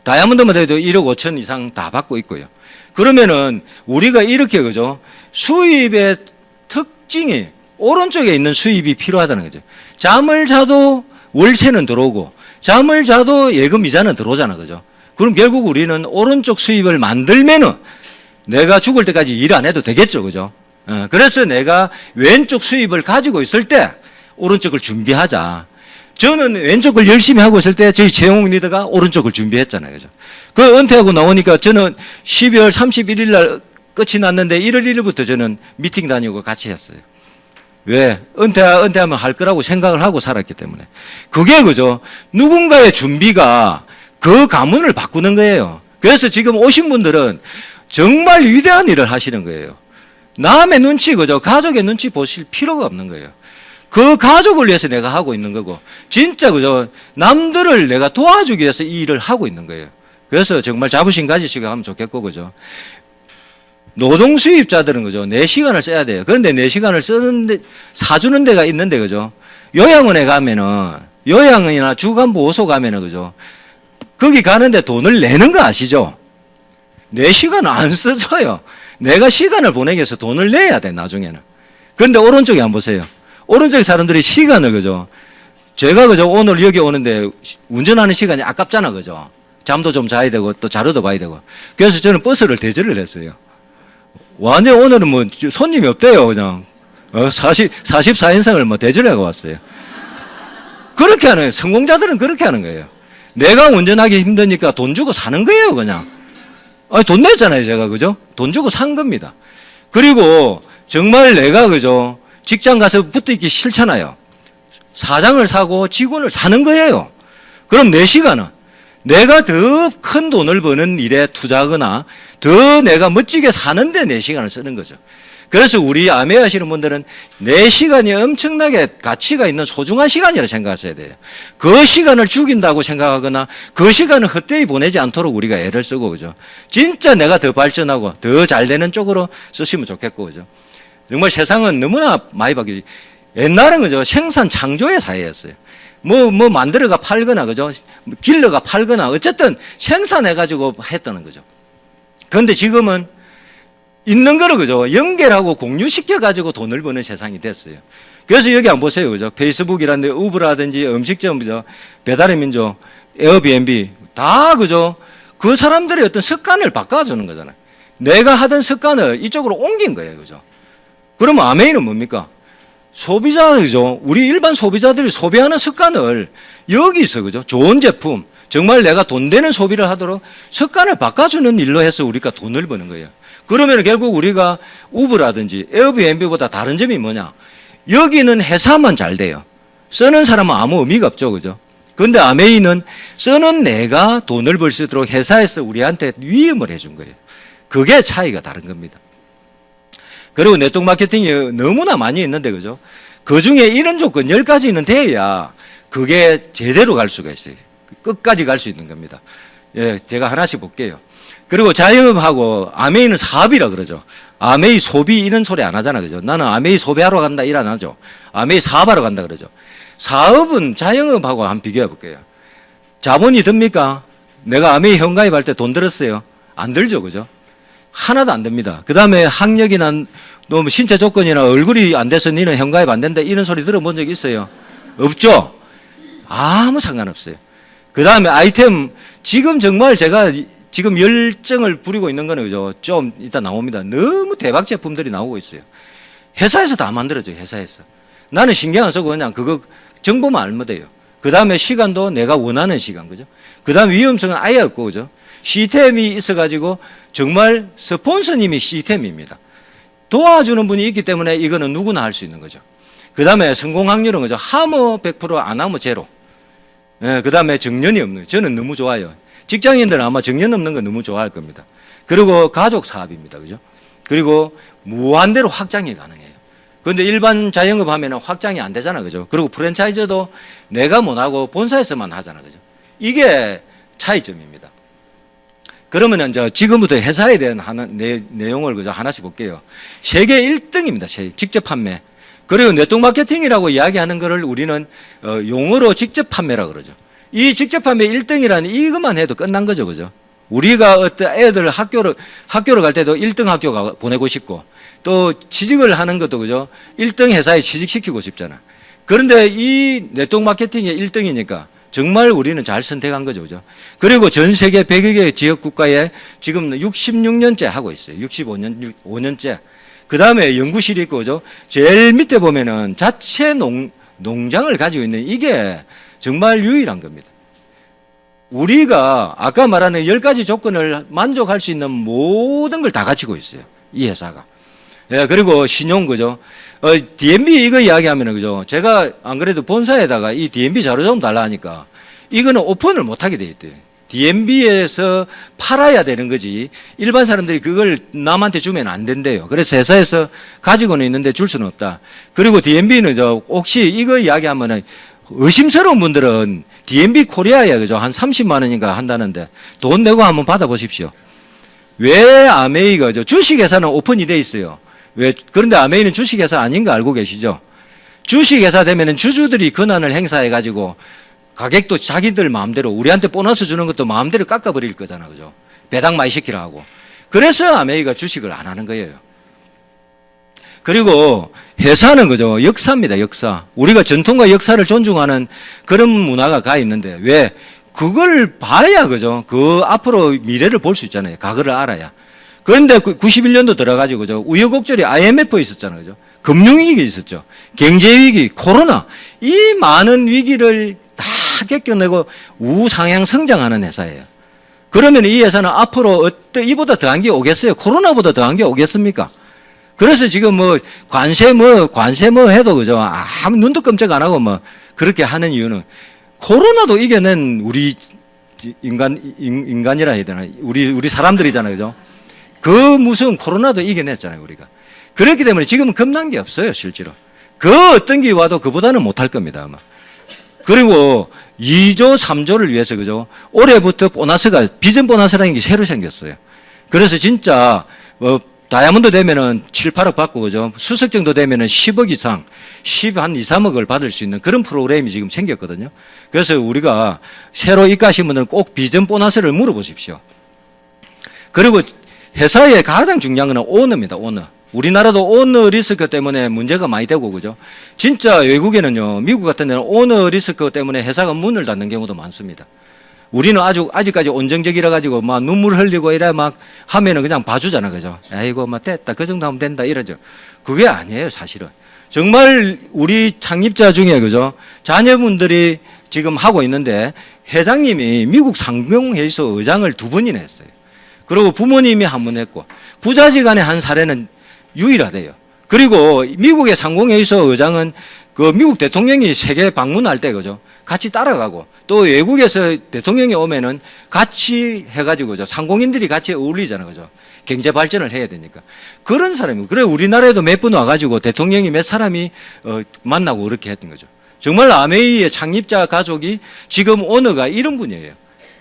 Speaker 2: 다이아몬드만 해도 1억 5천 이상 다 받고 있고요. 그러면은 우리가 이렇게 그죠? 수입의 특징이 오른쪽에 있는 수입이 필요하다는 거죠. 잠을 자도 월세는 들어오고 잠을 자도 예금 이자는 들어오잖아. 그죠? 그럼 결국 우리는 오른쪽 수입을 만들면은 내가 죽을 때까지 일 안 해도 되겠죠. 그죠? 그래서 내가 왼쪽 수입을 가지고 있을 때 오른쪽을 준비하자. 저는 왼쪽을 열심히 하고 있을 때 저희 최홍 리더가 오른쪽을 준비했잖아요. 그죠? 그 은퇴하고 나오니까 저는 12월 31일 날 끝이 났는데 1월 1일부터 저는 미팅 다니고 같이 했어요. 왜? 은퇴하면 할 거라고 생각을 하고 살았기 때문에. 그게 그죠? 누군가의 준비가 그 가문을 바꾸는 거예요. 그래서 지금 오신 분들은 정말 위대한 일을 하시는 거예요. 남의 눈치, 그죠? 가족의 눈치 보실 필요가 없는 거예요. 그 가족을 위해서 내가 하고 있는 거고, 진짜, 그죠? 남들을 내가 도와주기 위해서 이 일을 하고 있는 거예요. 그래서 정말 자부심 가지시고 하면 좋겠고, 그죠? 노동 수입자들은, 그죠? 내 시간을 써야 돼요. 그런데 내 시간을 쓰는데, 사주는 데가 있는데, 그죠? 요양원에 가면은, 요양원이나 주간보호소 가면은, 그죠? 거기 가는데 돈을 내는 거 아시죠? 내 시간을 안 써줘요. 내가 시간을 보내기 위해서 돈을 내야 돼, 나중에는. 그런데 오른쪽에 안 보세요. 오른쪽 사람들이 시간을, 그죠? 제가, 그죠? 오늘 여기 오는데 운전하는 시간이 아깝잖아, 그죠? 잠도 좀 자야 되고 또 자료도 봐야 되고. 그래서 저는 버스를 대절을 했어요. 완전 오늘은 뭐 손님이 없대요, 그냥. 44인승을 뭐 대절하고 왔어요. 그렇게 하는, 성공자들은 그렇게 하는 거예요. 내가 운전하기 힘드니까 돈 주고 사는 거예요, 그냥. 아니, 돈 냈잖아요, 제가, 그죠? 돈 주고 산 겁니다. 그리고 정말 내가, 그죠? 직장 가서 붙어 있기 싫잖아요. 사장을 사고 직원을 사는 거예요. 그럼 내 시간은 내가 더 큰 돈을 버는 일에 투자하거나 더 내가 멋지게 사는데 내 시간을 쓰는 거죠. 그래서 우리 아메 하시는 분들은 내 시간이 엄청나게 가치가 있는 소중한 시간이라 생각하셔야 돼요. 그 시간을 죽인다고 생각하거나 그 시간을 헛되이 보내지 않도록 우리가 애를 쓰고, 그죠? 진짜 내가 더 발전하고 더 잘 되는 쪽으로 쓰시면 좋겠고, 그죠? 정말 세상은 너무나 많이 바뀌지. 옛날은, 그죠? 생산 창조의 사회였어요. 뭐 만들어가 팔거나, 그죠? 길러가 팔거나, 어쨌든 생산해가지고 했다는 거죠. 그런데 지금은 있는 거를, 그죠? 연결하고 공유시켜가지고 돈을 버는 세상이 됐어요. 그래서 여기 안 보세요, 그죠? 페이스북이라든지 우버라든지 음식점, 그죠? 배달의 민족, 에어비앤비, 다, 그죠? 그 사람들의 어떤 습관을 바꿔주는 거잖아요. 내가 하던 습관을 이쪽으로 옮긴 거예요, 그죠? 그러면 아메이는 뭡니까? 소비자죠. 우리 일반 소비자들이 소비하는 습관을 여기서, 그죠? 좋은 제품, 정말 내가 돈 되는 소비를 하도록 습관을 바꿔주는 일로 해서 우리가 돈을 버는 거예요. 그러면 결국 우리가 우버라든지 에어비앤비보다 다른 점이 뭐냐? 여기는 회사만 잘 돼요. 쓰는 사람은 아무 의미가 없죠, 그죠? 그런데 아메이는 쓰는 내가 돈을 벌 수 있도록 회사에서 우리한테 위임을 해준 거예요. 그게 차이가 다른 겁니다. 그리고 네트워크 마케팅이 너무나 많이 있는데, 그죠? 그 중에 이런 조건 10가지는 돼야 그게 제대로 갈 수가 있어요. 끝까지 갈 수 있는 겁니다. 예, 제가 하나씩 볼게요. 그리고 자영업하고 아메이는 사업이라 그러죠. 아메이 소비 이런 소리 안 하잖아, 그죠? 나는 아메이 소비하러 간다 일 안 하죠. 아메이 사업하러 간다 그러죠. 사업은 자영업하고 한번 비교해 볼게요. 자본이 듭니까? 내가 아메이 현가입할 때 돈 들었어요? 안 들죠, 그죠? 하나도 안 됩니다. 그 다음에 학력이나 너무 신체 조건이나 얼굴이 안 돼서 니는 현가입 안 된다 이런 소리 들어본 적 있어요? 없죠? 아무 상관없어요. 그 다음에 아이템, 지금 정말 제가 지금 열정을 부리고 있는 거는, 그죠? 좀 이따 나옵니다. 너무 대박 제품들이 나오고 있어요. 회사에서 다 만들어줘요, 회사에서. 나는 신경 안 쓰고 그냥 그거 정보만 알면 돼요. 그 다음에 시간도 내가 원하는 시간, 그죠? 그 다음에 위험성은 아예 없고, 그죠? 시스템이 있어가지고 정말 스폰서님이 시스템입니다. 도와주는 분이 있기 때문에 이거는 누구나 할 수 있는 거죠. 그 다음에 성공 확률은, 그죠? 하면 100%, 안 하면 제로. 예, 그 다음에 정년이 없는 거. 저는 너무 좋아요. 직장인들은 아마 정년 없는 거 너무 좋아할 겁니다. 그리고 가족 사업입니다. 그죠? 그리고 무한대로 확장이 가능해요. 그런데 일반 자영업 하면 확장이 안 되잖아. 그죠? 그리고 프랜차이즈도 내가 못하고 본사에서만 하잖아. 그죠? 이게 차이점입니다. 그러면은 지금부터 회사에 대한 내용을 그저 하나씩 볼게요. 세계 1등입니다. 직접 판매. 그리고 네트워크 마케팅이라고 이야기하는 거를 우리는 용어로 직접 판매라 그러죠. 이 직접 판매 1등이라는 이것만 해도 끝난 거죠. 그죠? 우리가 어떤 애들 학교를 갈 때도 1등 학교 보내고 싶고 또 취직을 하는 것도 그죠? 1등 회사에 취직시키고 싶잖아. 그런데 이 네트워크 마케팅이 1등이니까 정말 우리는 잘 선택한 거죠. 그죠? 그리고 전 세계 100여 개 지역 국가에 지금 66년째 하고 있어요. 5년째. 그 다음에 연구실이 있고, 그죠? 제일 밑에 보면은 자체 농장을 가지고 있는 이게 정말 유일한 겁니다. 우리가 아까 말하는 10가지 조건을 만족할 수 있는 모든 걸 다 갖추고 있어요. 이 회사가. 예, 그리고 신용, 그죠? DMB 이거 이야기하면은, 그죠? 제가 안 그래도 본사에다가 이 DMB 자료 좀 달라 하니까 이거는 오픈을 못하게 돼 있대요. DMB에서 팔아야 되는 거지 일반 사람들이 그걸 남한테 주면 안 된대요. 그래서 회사에서 가지고는 있는데 줄 수는 없다. 그리고 DMB는 혹시 이거 이야기하면은 의심스러운 분들은 DMB 코리아에 그죠? 한 30만 원인가 한다는데 돈 내고 한번 받아보십시오. 왜 아메이가 주식회사는 오픈이 돼 있어요. 왜? 그런데 아메이는 주식회사 아닌 거 알고 계시죠? 주식회사 되면은 주주들이 권한을 행사해가지고 가격도 자기들 마음대로 우리한테 보너스 주는 것도 마음대로 깎아버릴 거잖아. 그죠? 배당 많이 시키라 하고. 그래서 아메이가 주식을 안 하는 거예요. 그리고 회사는 그죠? 역사입니다. 역사. 우리가 전통과 역사를 존중하는 그런 문화가 가 있는데 왜? 그걸 봐야 그죠? 그 앞으로 미래를 볼 수 있잖아요. 과거를 알아야. 그런데 91년도 들어가지고 그죠? 우여곡절이 IMF 있었잖아요. 그죠? 금융위기 있었죠. 경제위기, 코로나. 이 많은 위기를 다 겪어내고 우상향 성장하는 회사예요. 그러면 이 회사는 앞으로 이보다 더한 게 오겠어요? 코로나보다 더한 게 오겠습니까? 그래서 지금 관세 해도 그죠? 아무 눈도 끔찍 안 하고 그렇게 하는 이유는 코로나도 이겨낸 우리 인간이라 해야 되나? 우리 사람들이잖아요. 그죠? 그 무슨 코로나도 이겨냈잖아요, 우리가. 그렇기 때문에 지금은 겁난 게 없어요, 실제로. 그 어떤 게 와도 그보다는 못할 겁니다, 아마. 그리고 2조, 3조를 위해서, 그죠? 올해부터 비전 보너스라는 게 새로 생겼어요. 그래서 진짜, 다이아몬드 되면은 7, 8억 받고, 그죠? 수석 정도 되면은 10억 이상, 한 2, 3억을 받을 수 있는 그런 프로그램이 지금 생겼거든요. 그래서 우리가 새로 입가하신 분들은 꼭 비전 보너스를 물어보십시오. 그리고 회사의 가장 중요한 건 오너입니다, 오너. 우리나라도 오너 리스크 때문에 문제가 많이 되고, 그죠? 진짜 외국에는요, 미국 같은 데는 오너 리스크 때문에 회사가 문을 닫는 경우도 많습니다. 우리는 아직까지 온정적이라 가지고 막 눈물 흘리고 이래 막 하면은 그냥 봐주잖아, 그죠? 아이고, 됐다. 그 정도 하면 된다. 이러죠. 그게 아니에요, 사실은. 정말 우리 창립자 중에, 그죠? 자녀분들이 지금 하고 있는데 회장님이 미국 상공회의소 의장을 2번이나 했어요. 그리고 부모님이 한 번 했고 부자지간에 한 사례는 유일하대요. 그리고 미국의 상공회의소 의장은 그 미국 대통령이 세계 방문할 때 그죠? 같이 따라가고 또 외국에서 대통령이 오면은 같이 해가지고 그죠? 상공인들이 같이 어울리잖아요. 그죠? 경제 발전을 해야 되니까. 그런 사람이고. 그래 우리나라에도 몇 번 와가지고 대통령이 몇 사람이 만나고 그렇게 했던 거죠. 정말 아메이의 창립자 가족이 지금 오너가 이런 분이에요.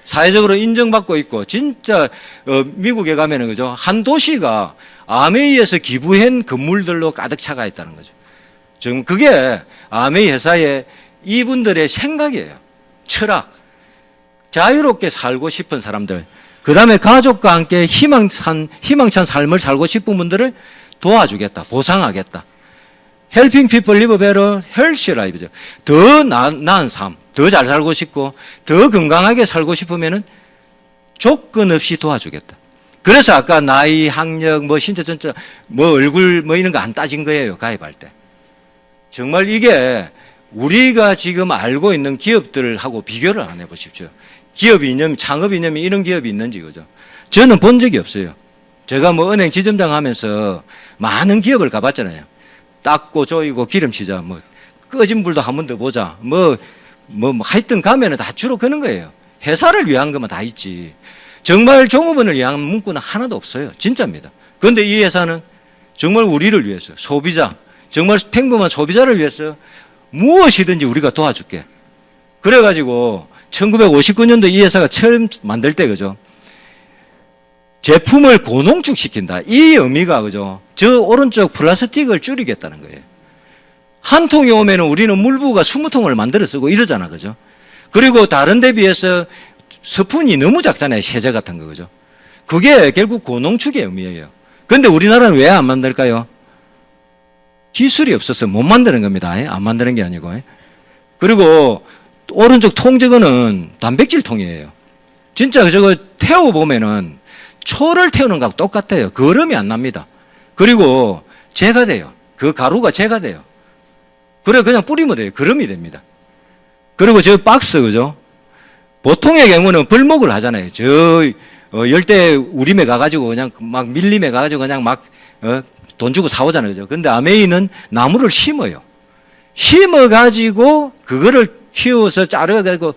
Speaker 2: 사회적으로 인정받고 있고 진짜 미국에 가면은 그죠 한 도시가 아메이에서 기부한 건물들로 가득 차가 있다는 거죠. 지금 그게 아메이 회사의 이분들의 생각이에요. 철학, 자유롭게 살고 싶은 사람들, 그 다음에 가족과 함께 희망찬 삶을 살고 싶은 분들을 도와주겠다, 보상하겠다. Helping people live better, healthy life죠. 더 나은 삶, 더 잘 살고 싶고 더 건강하게 살고 싶으면은 조건 없이 도와주겠다. 그래서 아까 나이, 학력, 신체 전체, 얼굴, 이런 거 안 따진 거예요. 가입할 때. 정말 이게 우리가 지금 알고 있는 기업들하고 비교를 안 해보십시오. 기업 이념, 창업 이념이 이런 기업이 있는지, 그죠? 저는 본 적이 없어요. 제가 은행 지점장 하면서 많은 기업을 가봤잖아요. 닦고 조이고 기름치자, 꺼진 불도 한 번 더 보자. 하여튼 가면은 다 주로 그런 거예요. 회사를 위한 것만 다 있지. 정말 종업원을 위한 문구는 하나도 없어요. 진짜입니다. 그런데 이 회사는 정말 우리를 위해서, 소비자, 정말 평범한 소비자를 위해서 무엇이든지 우리가 도와줄게. 그래가지고 1959년도 이 회사가 처음 만들 때, 그죠? 제품을 고농축시킨다. 이 의미가 그죠? 저 오른쪽 플라스틱을 줄이겠다는 거예요. 한 통이 오면은 우리는 물부가 20통을 만들어 쓰고 이러잖아. 그죠? 그리고 다른 데 비해서 스푼이 너무 작잖아요. 세제 같은 거. 그죠? 그게 결국 고농축의 의미예요. 근데 우리나라는 왜 안 만들까요? 기술이 없어서 못 만드는 겁니다. 안 만드는 게 아니고. 그리고 오른쪽 통 저거는 단백질 통이에요. 진짜 저거 태워보면은 초를 태우는 거하고 똑같아요. 거름이 안 납니다. 그리고 재가 돼요. 그 가루가 재가 돼요. 그래 그냥 뿌리면 돼요. 거름이 됩니다. 그리고 저 박스 그죠? 보통의 경우는 벌목을 하잖아요. 저 열대 우림에 가가지고 그냥 막 밀림에 가가지고 그냥 막 돈 주고 사오잖아요. 그죠? 근데 아메이는 나무를 심어요. 심어가지고 그거를 키워서 자르가지고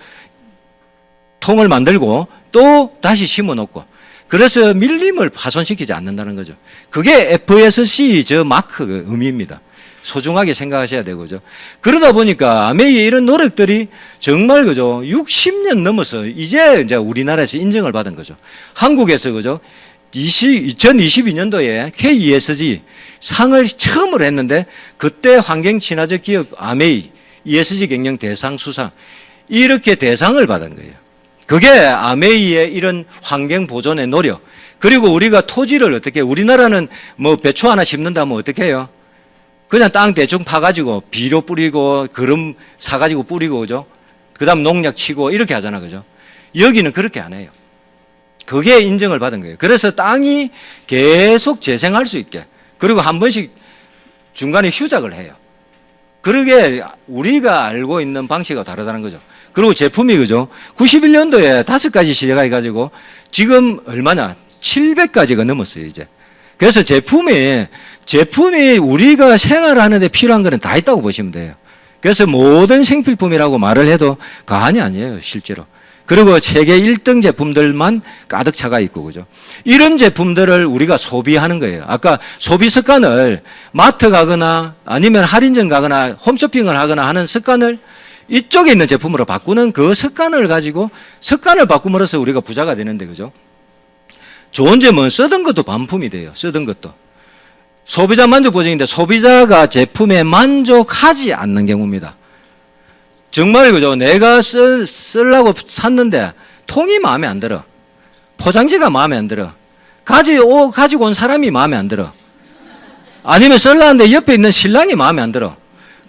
Speaker 2: 통을 만들고 또 다시 심어 놓고 그래서 밀림을 파손시키지 않는다는 거죠. 그게 FSC 저 마크 의미입니다. 소중하게 생각하셔야 되고, 그죠? 그러다 보니까 아메이의 이런 노력들이 정말, 그죠? 60년 넘어서 이제 우리나라에서 인정을 받은 거죠. 한국에서, 그죠? 2022년도에 KESG 상을 처음으로 했는데 그때 환경 친화적 기업 아메이 ESG 경영 대상 수상 이렇게 대상을 받은 거예요. 그게 아메이의 이런 환경 보존의 노력. 그리고 우리가 토지를 어떻게, 우리나라는 뭐 배추 하나 심는다면 어떻게 해요? 그냥 땅 대충 파가지고 비료 뿌리고 거름 사가지고 뿌리고, 그죠? 그 다음 농약 치고 이렇게 하잖아, 그죠? 여기는 그렇게 안 해요. 그게 인정을 받은 거예요. 그래서 땅이 계속 재생할 수 있게, 그리고 한 번씩 중간에 휴작을 해요. 그러게 우리가 알고 있는 방식과 다르다는 거죠. 그리고 제품이, 그죠? 91년도에 5가지 시작해가지고 지금 얼마냐? 700가지가 넘었어요, 이제. 그래서 제품이 우리가 생활하는 데 필요한 거는 다 있다고 보시면 돼요. 그래서 모든 생필품이라고 말을 해도 과언이 아니에요, 실제로. 그리고 세계 1등 제품들만 가득 차가 있고, 그죠? 이런 제품들을 우리가 소비하는 거예요. 아까 소비 습관을 마트 가거나 아니면 할인점 가거나 홈쇼핑을 하거나 하는 습관을 이쪽에 있는 제품으로 바꾸는 그 습관을 가지고 습관을 바꿈으로써 우리가 부자가 되는데, 그죠? 좋은 점은 쓰던 것도 반품이 돼요. 쓰던 것도. 소비자 만족 보증인데 소비자가 제품에 만족하지 않는 경우입니다. 정말, 그죠? 내가 쓰려고 샀는데 통이 마음에 안 들어. 포장지가 마음에 안 들어. 가지고 온 사람이 마음에 안 들어. 아니면 쓰려는데 옆에 있는 신랑이 마음에 안 들어.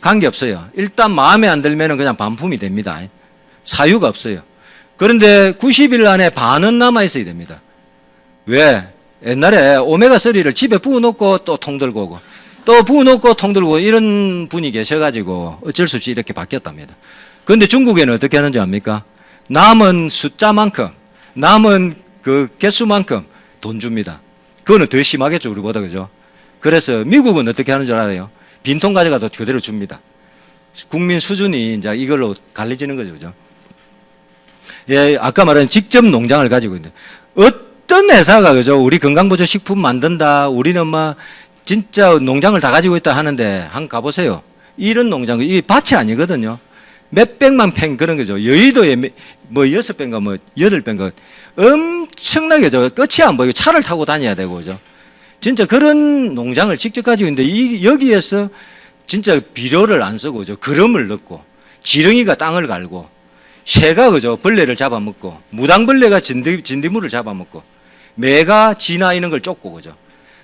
Speaker 2: 관계없어요. 일단 마음에 안 들면 그냥 반품이 됩니다. 사유가 없어요. 그런데 90일 안에 반은 남아 있어야 됩니다. 왜? 옛날에 오메가3를 집에 부어놓고 또 통 들고 오고 또 부어놓고 통 들고 이런 분이 계셔가지고 어쩔 수 없이 이렇게 바뀌었답니다. 그런데 중국에는 어떻게 하는지 압니까? 남은 숫자만큼, 남은 그 개수만큼 돈 줍니다. 그거는 더 심하겠죠, 우리보다, 그죠? 그래서 미국은 어떻게 하는 줄 알아요? 빈통 가져가도 그대로 줍니다. 국민 수준이 이제 이걸로 갈라지는 거죠, 그죠? 예, 아까 말한 직접 농장을 가지고 있는데, 어떤 회사가, 그죠? 우리 건강보조식품 만든다, 우리는 막 진짜 농장을 다 가지고 있다 하는데, 한번 가보세요. 이런 농장, 이게 밭이 아니거든요. 몇백만 평 그런 거죠. 여의도에 뭐 6배인가 뭐 8배인가 엄청나게 끝이 안 보이고 차를 타고 다녀야 되고, 그죠? 진짜 그런 농장을 직접 가지고 있는데 여기에서 진짜 비료를 안 쓰고, 그죠? 거름을 넣고 지렁이가 땅을 갈고 새가, 그죠? 벌레를 잡아먹고 무당벌레가 진딧물을 잡아먹고 매가 쥐나 이런 걸 쫓고, 그죠?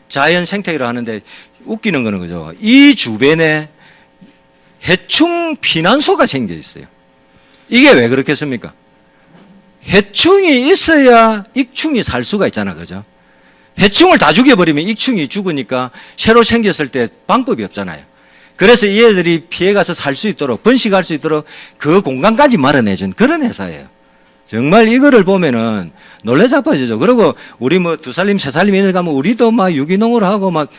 Speaker 2: 자연 생태계로 하는데 웃기는 거는, 그죠? 이 주변에 해충 피난소가 생겨 있어요. 이게 왜 그렇겠습니까? 해충이 있어야 익충이 살 수가 있잖아, 그죠? 해충을 다 죽여버리면 익충이 죽으니까 새로 생겼을 때 방법이 없잖아요. 그래서 이 애들이 피해가서 살 수 있도록, 번식할 수 있도록 그 공간까지 마련해준 그런 회사예요. 정말 이거를 보면은 놀래 자빠지죠. 그리고 우리 뭐 2살림, 3살림 이런 데 가면 우리도 막 유기농으로 하고 막,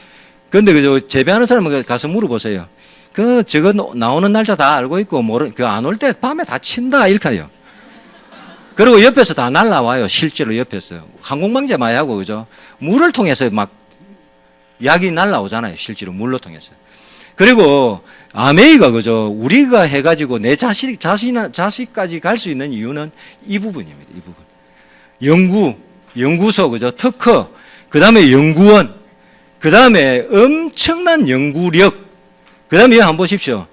Speaker 2: 근데 그저 재배하는 사람은 가서 물어보세요. 저거 나오는 날짜 다 알고 있고, 안 올 때 밤에 다 친다, 이렇게 해요. 그리고 옆에서 다 날라와요, 실제로 옆에서. 항공방제 많이 하고, 그죠? 물을 통해서 막 약이 날라오잖아요, 실제로 물로 통해서. 그리고 아메이가, 그죠? 우리가 해가지고 내 자식까지 갈 수 있는 이유는 이 부분입니다, 이 부분. 연구소, 그죠? 특허, 그 다음에 연구원, 그 다음에 엄청난 연구력, 그 다음에 한번 보십시오.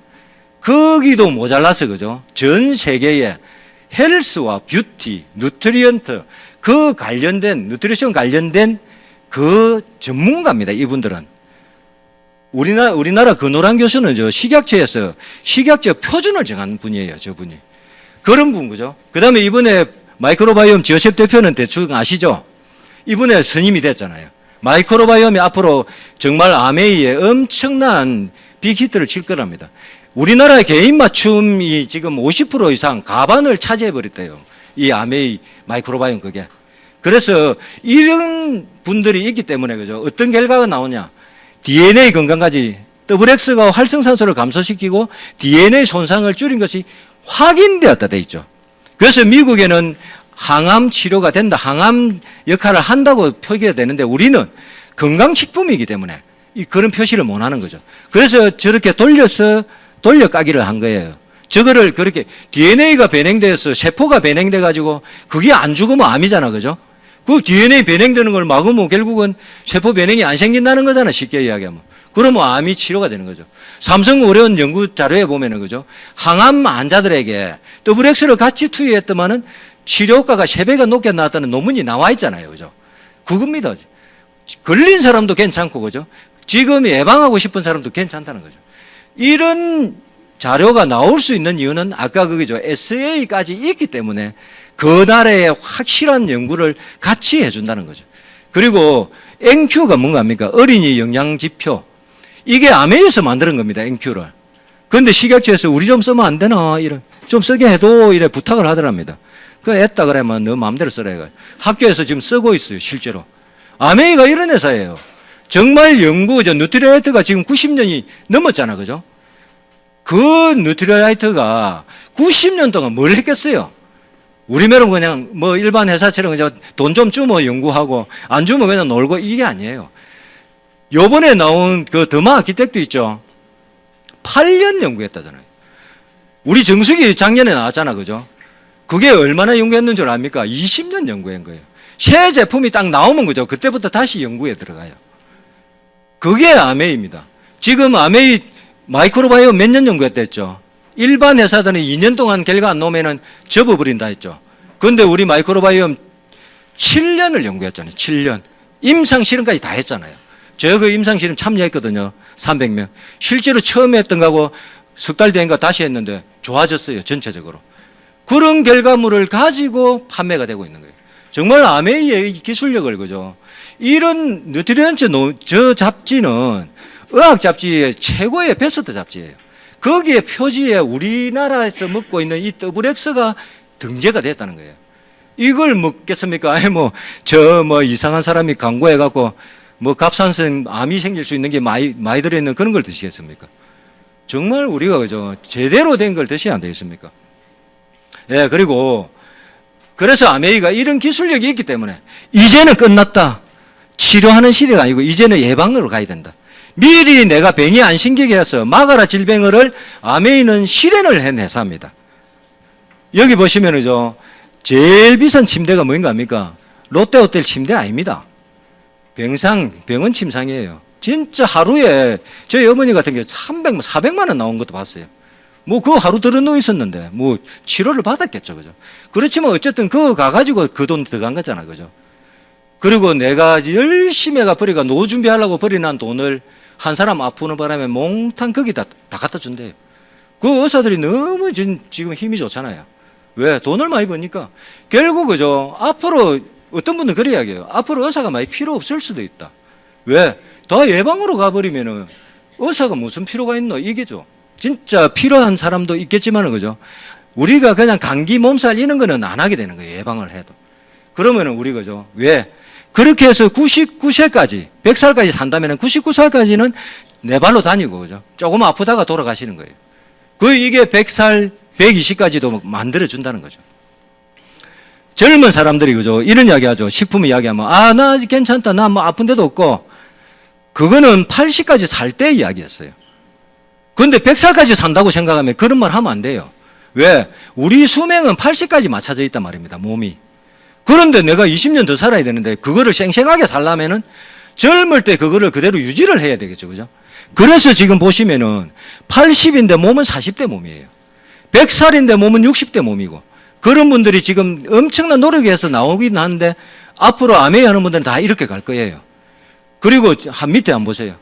Speaker 2: 거기도 모자라서, 그죠? 전 세계에 헬스와 뷰티, 누트리언트, 그 관련된, 누트리션 관련된 그 전문가입니다, 이분들은. 우리나라 근호란 교수는 저 식약처에서 식약처 표준을 정한 분이에요, 저분이. 그런 분, 그죠? 그 다음에 이번에 마이크로바이옴 지어셉 대표는 대충 아시죠? 이번에 선임이 됐잖아요. 마이크로바이옴이 앞으로 정말 아메이에 엄청난 빅히트를 칠 거랍니다. 우리나라의 개인 맞춤이 지금 50% 이상 가반을 차지해버렸대요. 이 아메이 마이크로바이옴 그게. 그래서 이런 분들이 있기 때문에, 그죠? 어떤 결과가 나오냐. DNA 건강까지 WX가 활성산소를 감소시키고 DNA 손상을 줄인 것이 확인되었다 돼 있죠. 그래서 미국에는 항암 치료가 된다, 항암 역할을 한다고 표기가 되는데 우리는 건강식품이기 때문에 그런 표시를 못 하는 거죠. 그래서 저렇게 돌려까기를 한 거예요. 저거를 그렇게 DNA가 변형돼서 세포가 변형돼 가지고 그게 안 죽으면 암이잖아, 그죠? 그 DNA 변형되는 걸 막으면 결국은 세포 변형이 안 생긴다는 거잖아, 쉽게 이야기하면. 그러면 암이 치료가 되는 거죠. 삼성의료원 연구 자료에 보면은, 그죠? 항암 환자들에게 WX를 같이 투여했더만은 치료 효과가 3배가 높게 나왔다는 논문이 나와 있잖아요, 그죠? 그겁니다. 걸린 사람도 괜찮고, 그죠? 지금 예방하고 싶은 사람도 괜찮다는 거죠. 이런 자료가 나올 수 있는 이유는 아까 그거죠. SA까지 있기 때문에 그 나라의 확실한 연구를 같이 해준다는 거죠. 그리고 NQ가 뭔가 합니까? 어린이 영양 지표. 이게 아메이에서 만드는 겁니다, NQ를. 그런데 식약처에서 우리 좀 쓰면 안 되나? 좀 쓰게 해도 이래 부탁을 하더랍니다. 그거 했다 그러면 너 마음대로 쓰라 해가. 학교에서 지금 쓰고 있어요, 실제로. 아메이가 이런 회사예요. 정말 연구, 누트리라이트가 지금 90년이 넘었잖아, 그죠? 그 누트리라이트가 90년 동안 뭘 했겠어요? 우리처럼 그냥 뭐 일반 회사처럼 그냥 돈 좀 주면 연구하고 안 주면 그냥 놀고 이게 아니에요. 요번에 나온 그 더마 아키텍트 있죠? 8년 연구했다잖아요. 우리 정수기 작년에 나왔잖아, 그죠? 그게 얼마나 연구했는 줄 압니까? 20년 연구한 거예요. 새 제품이 딱 나오면, 그죠? 그때부터 다시 연구에 들어가요. 그게 아메이입니다. 지금 아메이 마이크로바이옴 몇 년 연구했다 했죠? 일반 회사들은 2년 동안 결과 안 나오면은 접어버린다 했죠. 그런데 우리 마이크로바이옴 7년을 연구했잖아요. 7년. 임상실험까지 다 했잖아요. 제가 그 임상실험 참여했거든요. 300명. 실제로 처음에 했던 거하고 석 달 된가 다시 했는데 좋아졌어요. 전체적으로. 그런 결과물을 가지고 판매가 되고 있는 거예요. 정말 아메이의 기술력을, 그죠? 이런 뉴트리언츠 저 잡지는 의학 잡지의 최고의 베스트 잡지예요. 거기에 표지에 우리나라에서 먹고 있는 이 WX가 등재가 됐다는 거예요. 이걸 먹겠습니까? 아니, 이상한 사람이 광고해갖고, 갑상선 암이 생길 수 있는 게 많이 들어있는 그런 걸 드시겠습니까? 정말 우리가, 그죠? 제대로 된 걸 드셔야 안 되겠습니까? 예, 그래서 아메이가 이런 기술력이 있기 때문에, 이제는 끝났다. 치료하는 시대가 아니고, 이제는 예방으로 가야 된다. 미리 내가 병이 안 생기게 해서 막아라 질병을 아메이는 실현을 한 회사입니다. 여기 보시면은요, 제일 비싼 침대가 뭔가 합니까? 롯데호텔 침대 아닙니다. 병원 침상이에요. 진짜 하루에 저희 어머니 같은 경우 300만, 400만 원 나온 것도 봤어요. 그 하루 들어 누워 있었는데, 치료를 받았겠죠, 그죠? 그렇지만 어쨌든 그거 가가지고 그 돈 들어간 거잖아, 그죠? 그리고 내가 열심히 해가 노후 준비하려고 버리는 돈을 한 사람 아프는 바람에 몽땅 거기다 다 갖다 준대요. 그 의사들이 너무 지금 힘이 좋잖아요. 왜? 돈을 많이 버니까. 결국, 그죠? 앞으로 어떤 분은 그래 이야기해요. 앞으로 의사가 많이 필요 없을 수도 있다. 왜? 다 예방으로 가버리면은 의사가 무슨 필요가 있노? 이게죠. 진짜 필요한 사람도 있겠지만은, 그죠? 우리가 그냥 감기, 몸살 이런 거는 안 하게 되는 거예요. 예방을 해도. 그러면은 우리, 그죠? 왜? 그렇게 해서 99세까지, 100살까지 산다면은 99살까지는 내 발로 다니고, 그죠? 조금 아프다가 돌아가시는 거예요. 이게 100살, 120까지도 만들어준다는 거죠. 젊은 사람들이, 그죠? 이런 이야기 하죠. 식품 이야기 하면, 나 아직 괜찮다. 나 아픈 데도 없고. 그거는 80까지 살 때 이야기였어요. 그런데 100살까지 산다고 생각하면 그런 말 하면 안 돼요. 왜? 우리 수명은 80까지 맞춰져 있단 말입니다, 몸이. 그런데 내가 20년 더 살아야 되는데 그거를 쌩쌩하게 살려면은 젊을 때 그거를 그대로 유지를 해야 되겠죠. 그죠? 그래서 지금 보시면은 80인데 몸은 40대 몸이에요. 100살인데 몸은 60대 몸이고 그런 분들이 지금 엄청난 노력해서 나오긴 하는데 앞으로 아메이 하는 분들은 다 이렇게 갈 거예요. 그리고 한 밑에 안 보세요.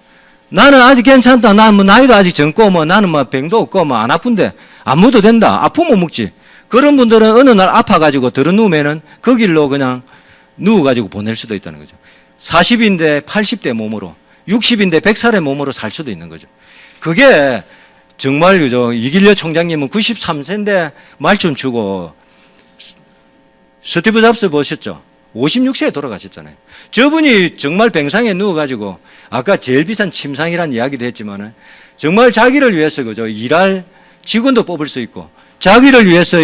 Speaker 2: 나는 아직 괜찮다. 나는 뭐 나이도 아직 젊고 뭐 나는 뭐 병도 없고 뭐 안 아픈데 안 묻어도 된다. 아프면 먹지. 그런 분들은 어느 날 아파가지고 들어 누우면은 그 길로 그냥 누워가지고 보낼 수도 있다는 거죠. 40인데 80대 몸으로 60인데 100살의 몸으로 살 수도 있는 거죠. 그게 정말 그죠. 이길려 총장님은 93세인데 말춤 추고 스티브 잡스 보셨죠? 56세에 돌아가셨잖아요. 저분이 정말 병상에 누워가지고 아까 제일 비싼 침상이라는 이야기도 했지만은 정말 자기를 위해서 그죠. 일할 직원도 뽑을 수 있고 자기를 위해서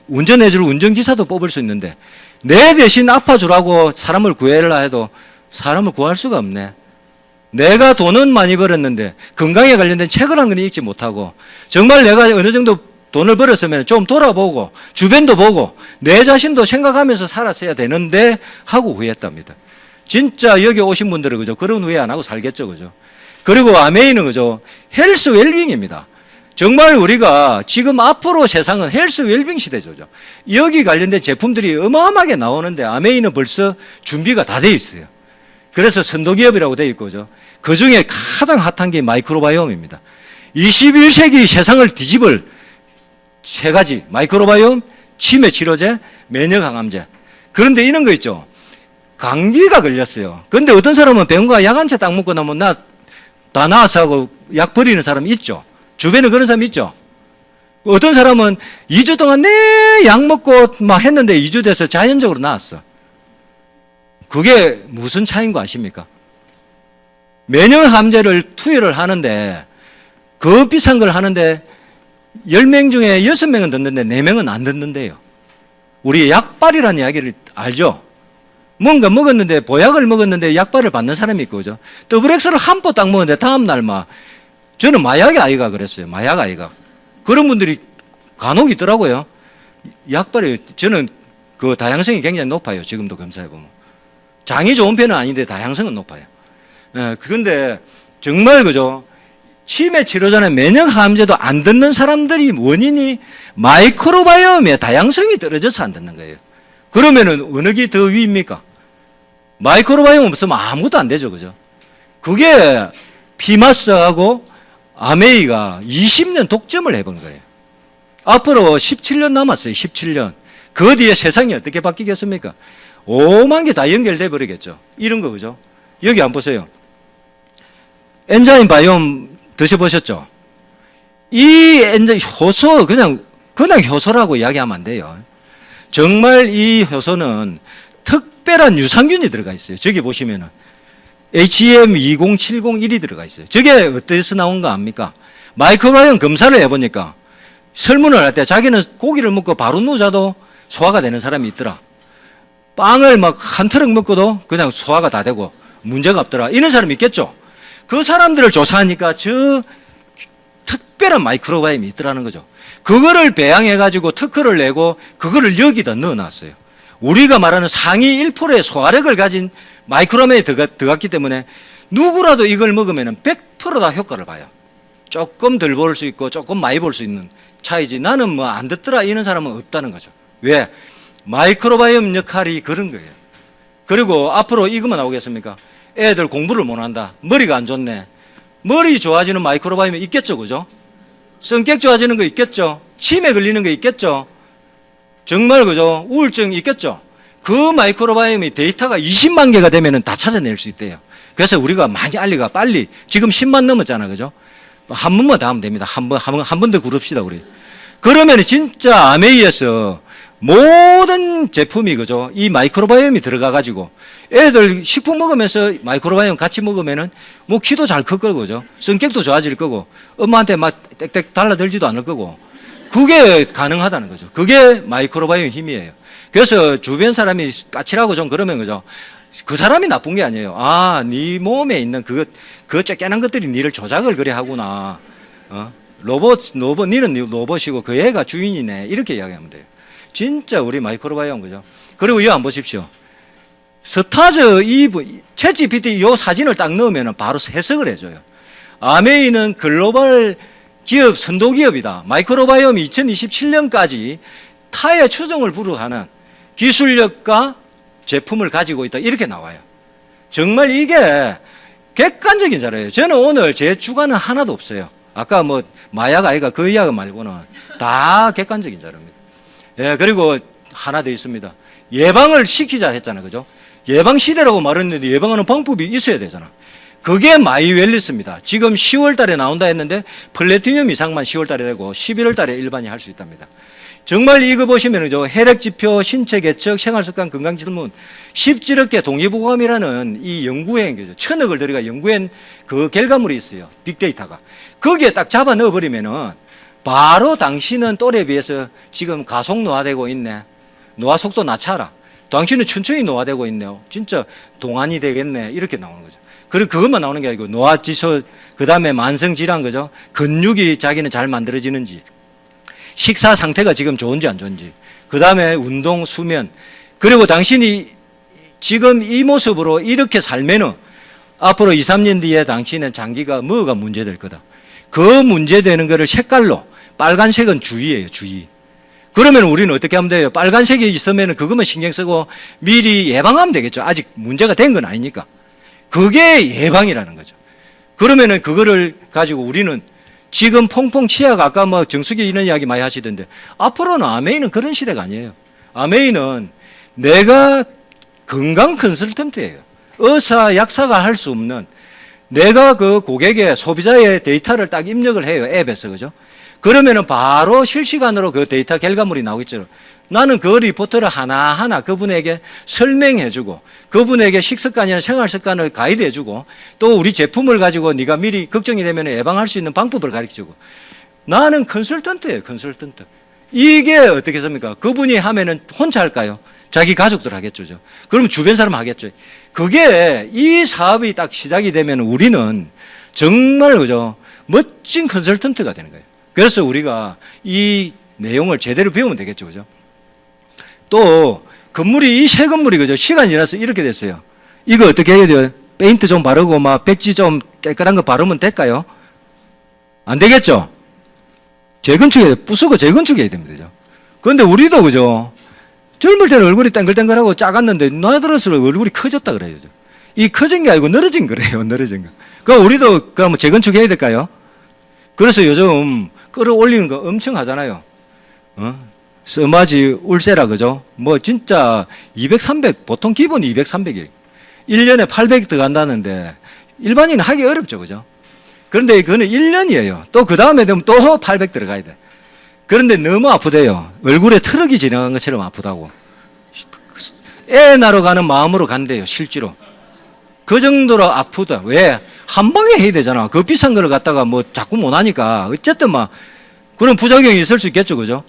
Speaker 2: 운전해줄 운전기사도 뽑을 수 있는데 내 대신 아파주라고 사람을 구해라 해도 사람을 구할 수가 없네. 내가 돈은 많이 벌었는데 건강에 관련된 책을 한 권 읽지 못하고 정말 내가 어느 정도 돈을 벌었으면 좀 돌아보고 주변도 보고 내 자신도 생각하면서 살았어야 되는데 하고 후회했답니다. 진짜 여기 오신 분들은 그죠? 그런 후회 안 하고 살겠죠. 그죠? 그리고 아메이는 그죠? 헬스 웰빙입니다. 정말 우리가 지금 앞으로 세상은 헬스 웰빙 시대죠. 여기 관련된 제품들이 어마어마하게 나오는데 아메이는 벌써 준비가 다 돼 있어요. 그래서 선도기업이라고 돼 있고, 그 중에 가장 핫한 게 마이크로바이옴입니다. 21세기 세상을 뒤집을 세 가지, 마이크로바이옴, 치매 치료제, 면역 항암제. 그런데 이런 거 있죠. 감기가 걸렸어요. 그런데 어떤 사람은 병원가 약 한 채 딱 먹고 나면 다 나아서 하고 약 버리는 사람이 있죠. 주변에 그런 사람이 있죠. 어떤 사람은 2주 동안 내 약 먹고 막 했는데 2주 돼서 자연적으로 나았어. 그게 무슨 차이인 거 아십니까? 면역암제를 투여를 하는데 그 비싼 걸 하는데 10명 중에 6명은 듣는데 4명은 안 듣는데요. 우리 약발이라는 이야기를 알죠? 뭔가 먹었는데 보약을 먹었는데 약발을 받는 사람이 있고 그죠? 더블엑스를 한 포 딱 먹었는데 다음날 막 저는 마약의 아이가 그랬어요. 마약 아이가. 그런 분들이 간혹 있더라고요. 약발이 저는 그 다양성이 굉장히 높아요. 지금도 검사해보면. 장이 좋은 편은 아닌데 다양성은 높아요. 그런데 정말 그죠? 치매 치료전에 면역암제도 안 듣는 사람들이 원인이 마이크로바이옴의 다양성이 떨어져서 안 듣는 거예요. 그러면은 어느 게 더 위입니까? 마이크로바이옴 없으면 아무것도 안 되죠. 그죠? 그게 피마스하고 아메이가 20년 독점을 해본 거예요. 앞으로 17년 남았어요. 17년. 그 뒤에 세상이 어떻게 바뀌겠습니까? 오만 개 다 연결돼 버리겠죠. 이런 거 그죠? 여기 안 보세요. 엔자임 바이옴 드셔보셨죠? 이 엔자임 효소 그냥 효소라고 이야기하면 안 돼요. 정말 이 효소는 특별한 유산균이 들어가 있어요. 저기 보시면은 HM20701이 들어가 있어요. 저게 어디서 나온 거 압니까? 마이크로바이옴 검사를 해보니까 설문을 할 때 자기는 고기를 먹고 바로 누자도 소화가 되는 사람이 있더라. 빵을 막 한 트럭 먹고도 그냥 소화가 다 되고 문제가 없더라. 이런 사람이 있겠죠. 그 사람들을 조사하니까 저 특별한 마이크로바이옴이 있더라는 거죠. 그거를 배양해가지고 특허를 내고 그거를 여기다 넣어놨어요. 우리가 말하는 상위 1%의 소화력을 가진 마이크로바이옴이 들어갔기 때문에 누구라도 이걸 먹으면 100%다 효과를 봐요. 조금 덜 볼 수 있고 조금 많이 볼 수 있는 차이지 나는 뭐 안 듣더라 이런 사람은 없다는 거죠. 왜? 마이크로바이옴 역할이 그런 거예요. 그리고 앞으로 이것만 나오겠습니까? 애들 공부를 못한다. 머리가 안 좋네. 머리 좋아지는 마이크로바이옴이 있겠죠. 그죠? 성격 좋아지는 거 있겠죠. 치매 걸리는 거 있겠죠. 정말 그죠? 우울증 있겠죠. 그 마이크로바이옴이 데이터가 20만 개가 되면 다 찾아낼 수 있대요. 그래서 우리가 많이 알리가 빨리 지금 10만 넘었잖아. 그죠? 한 번만 더 하면 됩니다. 한 번 더 구릅시다, 우리. 그러면 진짜 아메이에서 모든 제품이 그죠? 이 마이크로바이옴이 들어가가지고 애들 식품 먹으면서 마이크로바이옴 같이 먹으면은 뭐 키도 잘 클 거고, 그죠? 성격도 좋아질 거고, 엄마한테 막 땡땡 달라들지도 않을 거고, 그게 가능하다는 거죠. 그게 마이크로바이옴 힘이에요. 그래서 주변 사람이 까칠하고 좀 그러면 그죠? 그 사람이 나쁜 게 아니에요. 아, 네 몸에 있는 그 쬐깨난 것들이 니를 조작을 그래 하구나. 로봇, 니는 로봇이고 그 애가 주인이네. 이렇게 이야기하면 돼요. 진짜 우리 마이크로바이옴 그죠? 그리고 이거 안 보십시오. 스타즈 챗 GPT 이 사진을 딱 넣으면 바로 해석을 해줘요. 아메이는 글로벌 기업 선도 기업이다. 마이크로바이옴이 2027년까지 타의 추종을 불허하는 기술력과 제품을 가지고 있다. 이렇게 나와요. 정말 이게 객관적인 자료예요. 저는 오늘 제 주관은 하나도 없어요. 아까 뭐 마약 아이가 그 이야기 말고는 다 객관적인 자료입니다. 예, 그리고 하나 더 있습니다. 예방을 시키자 했잖아요. 그죠? 예방 시대라고 말했는데 예방하는 방법이 있어야 되잖아. 그게 마이웰리스입니다. 지금 10월 달에 나온다 했는데 플래티늄 이상만 10월 달에 되고 11월 달에 일반이 할 수 있답니다. 정말 이거 보시면 혈액지표, 신체 개척, 생활습관, 건강질문 17억 개 동의보감이라는 이 연구행, 1,000억을 들여가 연구한 그 결과물이 있어요. 빅데이터가. 거기에 딱 잡아 넣어버리면은 바로 당신은 또래에 비해서 지금 가속 노화되고 있네. 노화 속도 낮춰라. 당신은 천천히 노화되고 있네요. 진짜 동안이 되겠네. 이렇게 나오는 거죠. 그리고 그것만 나오는 게 아니고 노화지수, 그 다음에 만성질환, 그죠? 근육이 자기는 잘 만들어지는지, 식사 상태가 지금 좋은지 안 좋은지, 그 다음에 운동, 수면, 그리고 당신이 지금 이 모습으로 이렇게 살면은 앞으로 2, 3년 뒤에 당신은 장기가 뭐가 문제될 거다. 그 문제되는 거를 색깔로, 빨간색은 주의예요, 주의. 그러면 우리는 어떻게 하면 돼요? 빨간색이 있으면 그것만 신경 쓰고 미리 예방하면 되겠죠. 아직 문제가 된 건 아니니까. 그게 예방이라는 거죠. 그러면은 그거를 가지고 우리는 지금 퐁퐁 치아가 아까 뭐 정수기 이런 이야기 많이 하시던데 앞으로는 아메이는 그런 시대가 아니에요. 아메이는 내가 건강 컨설턴트예요. 의사, 약사가 할 수 없는 내가 그 고객의 소비자의 데이터를 딱 입력을 해요. 앱에서. 그죠? 그러면은 바로 실시간으로 그 데이터 결과물이 나오겠죠. 나는 그 리포트를 하나하나 그분에게 설명해주고 그분에게 식습관이나 생활습관을 가이드해주고 또 우리 제품을 가지고 네가 미리 걱정이 되면 예방할 수 있는 방법을 가르쳐주고 나는 컨설턴트예요. 컨설턴트. 이게 어떻게 습니까? 그분이 하면은 혼자 할까요? 자기 가족들 하겠죠. 그럼 주변 사람 하겠죠. 그게 이 사업이 딱 시작이 되면 우리는 정말 그죠? 멋진 컨설턴트가 되는 거예요. 그래서 우리가 이 내용을 제대로 배우면 되겠죠. 그죠? 또 건물이 이 새 건물이 그죠? 시간이 지나서 이렇게 됐어요. 이거 어떻게 해야 돼요? 페인트 좀 바르고 막 백지 좀 깨끗한 거 바르면 될까요? 안 되겠죠? 재건축해 부수고 재건축해야 됩니다. 그죠? 그런데 우리도 그죠? 젊을 때는 얼굴이 땡글땡글하고 작았는데 나이 들어서 얼굴이 커졌다 그래요. 이 커진 게 아니고 늘어진 거래요. 늘어진 거. 그럼 우리도 그럼 재건축해야 될까요? 그래서 요즘 끌어올리는 거 엄청 하잖아요. 써마지 울세라 그죠? 뭐 진짜 200, 300 보통 기본이 200, 300이에요. 1년에 800 들어간다는데 일반인은 하기 어렵죠. 그죠? 그런데 그거는 1년이에요. 또 그 다음에 되면 또 800 들어가야 돼. 그런데 너무 아프대요. 얼굴에 트럭이 지나간 것처럼 아프다고. 애 낳으러 가는 마음으로 간대요. 실제로. 그 정도로 아프다. 왜? 한 방에 해야 되잖아. 그 비싼 걸 갖다가 뭐 자꾸 못 하니까 어쨌든 막 그런 부작용이 있을 수 있겠죠. 그죠?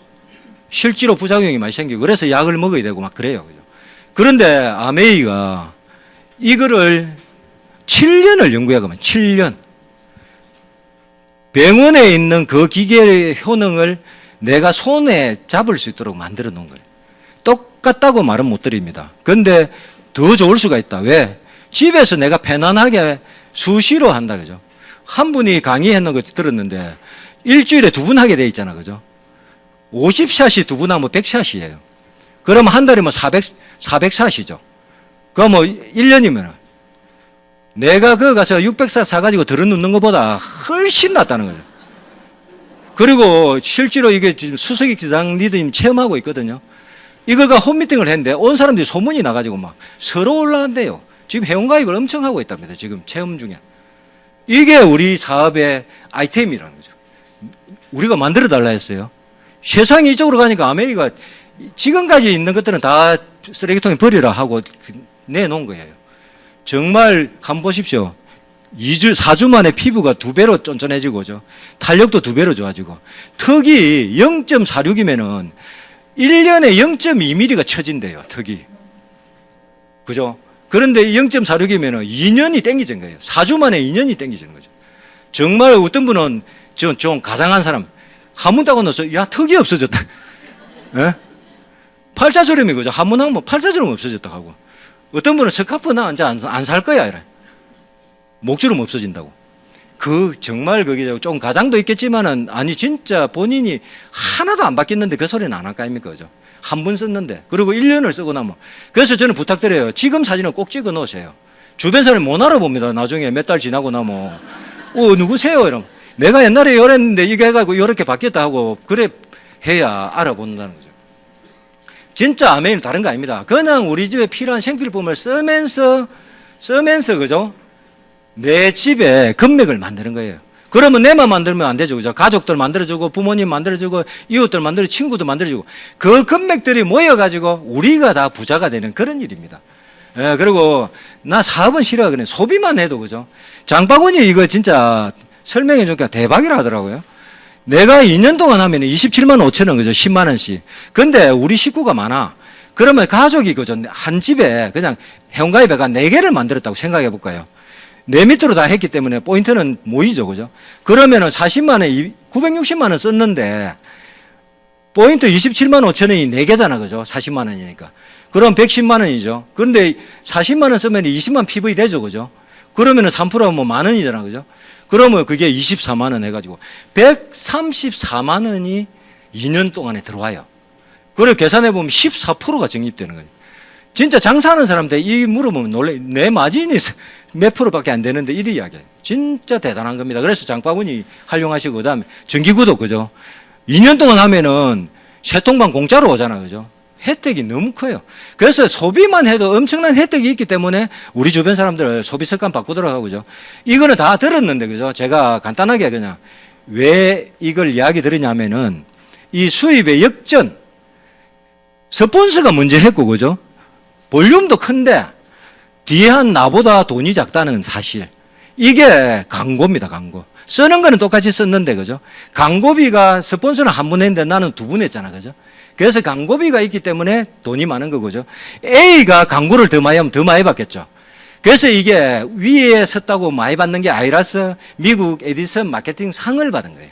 Speaker 2: 실제로 부작용이 많이 생기고 그래서 약을 먹어야 되고 막 그래요. 그죠? 그런데 아메이가 이거를 7년을 연구해가면 7년 병원에 있는 그 기계의 효능을 내가 손에 잡을 수 있도록 만들어 놓은 거예요. 똑같다고 말은 못 드립니다. 그런데 더 좋을 수가 있다. 왜? 집에서 내가 편안하게 수시로 한다. 그죠? 한 분이 강의했는 거 들었는데 일주일에 2분 하게 돼 있잖아. 그죠? 50샷이 2분 하면 100샷이에요. 그러면 한 달이면 400샷이죠. 그럼 뭐 1년이면 내가 그거 가서 600샷 사가지고 들어눕는 것보다 훨씬 낫다는 거죠. 그리고 실제로 이게 지금 수석익 지상 리더님 체험하고 있거든요. 이거가 홈미팅을 했는데 온 사람들이 소문이 나가지고 막 서로 올라간대요. 지금 회원가입을 엄청 하고 있답니다. 지금 체험 중에. 이게 우리 사업의 아이템이라는 거죠. 우리가 만들어 달라 했어요. 세상이 이쪽으로 가니까 아메리카 지금까지 있는 것들은 다 쓰레기통에 버리라 하고 내놓은 거예요. 정말 한번 보십시오. 2주, 4주 만에 피부가 2배로 쫀쫀해지고, 탄력도 2배로 좋아지고, 턱이 0.46이면은 1년에 0.2mm가 처진대요, 턱이. 그죠? 그런데 0.46이면은 2년이 땡기진 거예요. 4주 만에 2년이 땡기지는 거죠. 정말 어떤 분은 좀 가장한 사람, 한문 따고 넣어서, 야, 턱이 없어졌다. 에? 팔자주름이 그죠? 한번 하면 팔자주름 없어졌다 하고. 어떤 분은 스카프 나 이제 안 살 거야 이래. 목주름 없어진다고. 그 정말 그게 좀 가장도 있겠지만은 아니 진짜 본인이 하나도 안 바뀌었는데 그 소리는 안 할 거 아닙니까 그죠? 한 번 썼는데 그리고 1년을 쓰고 나면 그래서 저는 부탁드려요. 지금 사진은 꼭 찍어 놓으세요. 주변 사람이 못 알아봅니다. 나중에 몇 달 지나고 나면 누구세요? 이러면 내가 옛날에 이랬는데 이게 해가지고 이렇게 바뀌었다 하고 그래 해야 알아본다는 거죠. 진짜 아멘은 다른 거 아닙니다. 그냥 우리 집에 필요한 생필품을 쓰면서 그죠? 내 집에 금맥을 만드는 거예요. 그러면 내만 만들면 안 되죠. 그죠? 가족들 만들어주고, 부모님 만들어주고, 이웃들 만들어주고, 친구들 만들어주고, 그 금맥들이 모여가지고 우리가 다 부자가 되는 그런 일입니다. 예, 그리고 나 사업은 싫어하거든요. 소비만 해도 그죠? 장바구니 이거 진짜 설명해 주니까 대박이라 하더라고요. 내가 2년 동안 하면 27만 5천 원 그죠? 10만 원씩. 근데 우리 식구가 많아. 그러면 가족이 그죠? 한 집에 그냥 회원가입회가 4개를 만들었다고 생각해 볼까요? 내 밑으로 다 했기 때문에 포인트는 모이죠. 그죠? 그러면은 40만 원, 960만 원 썼는데 포인트 27만 5천 원이 4개잖아. 그죠? 40만 원이니까. 그럼 110만 원이죠. 그런데 40만 원 쓰면 20만 PV 되죠. 그죠? 그러면은 3%면 뭐 만 원이잖아. 그죠? 그러면 그게 24만 원 해가지고 134만 원이 2년 동안에 들어와요. 그래 계산해 보면 14%가 적립되는 거예요. 진짜 장사하는 사람들 이 물어보면 놀래. 내 마진이 몇 프로밖에 안 되는데 이리 이야기해요. 진짜 대단한 겁니다. 그래서 장바구니 활용하시고 그다음에 전기구도 그죠? 2년 동안 하면은 세 통방 공짜로 오잖아. 그죠? 혜택이 너무 커요. 그래서 소비만 해도 엄청난 혜택이 있기 때문에 우리 주변 사람들 소비 습관 바꾸더라고요. 그죠? 이거는 다 들었는데, 그죠? 제가 간단하게 그냥 왜 이걸 이야기 드리냐면은 이 수입의 역전, 스폰서가 문제했고, 그죠? 볼륨도 큰데 뒤에 한 나보다 돈이 작다는 사실. 이게 광고입니다, 광고. 쓰는 거는 똑같이 썼는데, 그죠? 광고비가 스폰서는 한 번 했는데 나는 2번 했잖아, 그죠? 그래서 광고비가 있기 때문에 돈이 많은 거죠. A가 광고를 더 많이 하면 더 많이 받겠죠. 그래서 이게 위에 섰다고 많이 받는 게 아니라서 미국 에디슨 마케팅 상을 받은 거예요.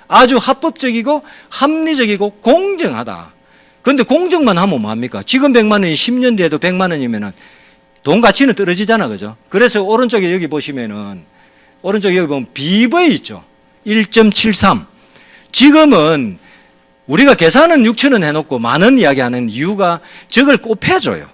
Speaker 2: 아주 합법적이고 합리적이고 공정하다. 그런데 공정만 하면 뭐합니까? 지금 100만 원이 10년 뒤에도 100만 원이면은 돈 가치는 떨어지잖아, 그죠? 그래서 오른쪽에 여기 보시면은 오른쪽에 여기 보면 BV 있죠. 1.73. 지금은 우리가 계산은 6천 원 해놓고 만 원 이야기하는 이유가 저걸 곱해줘요.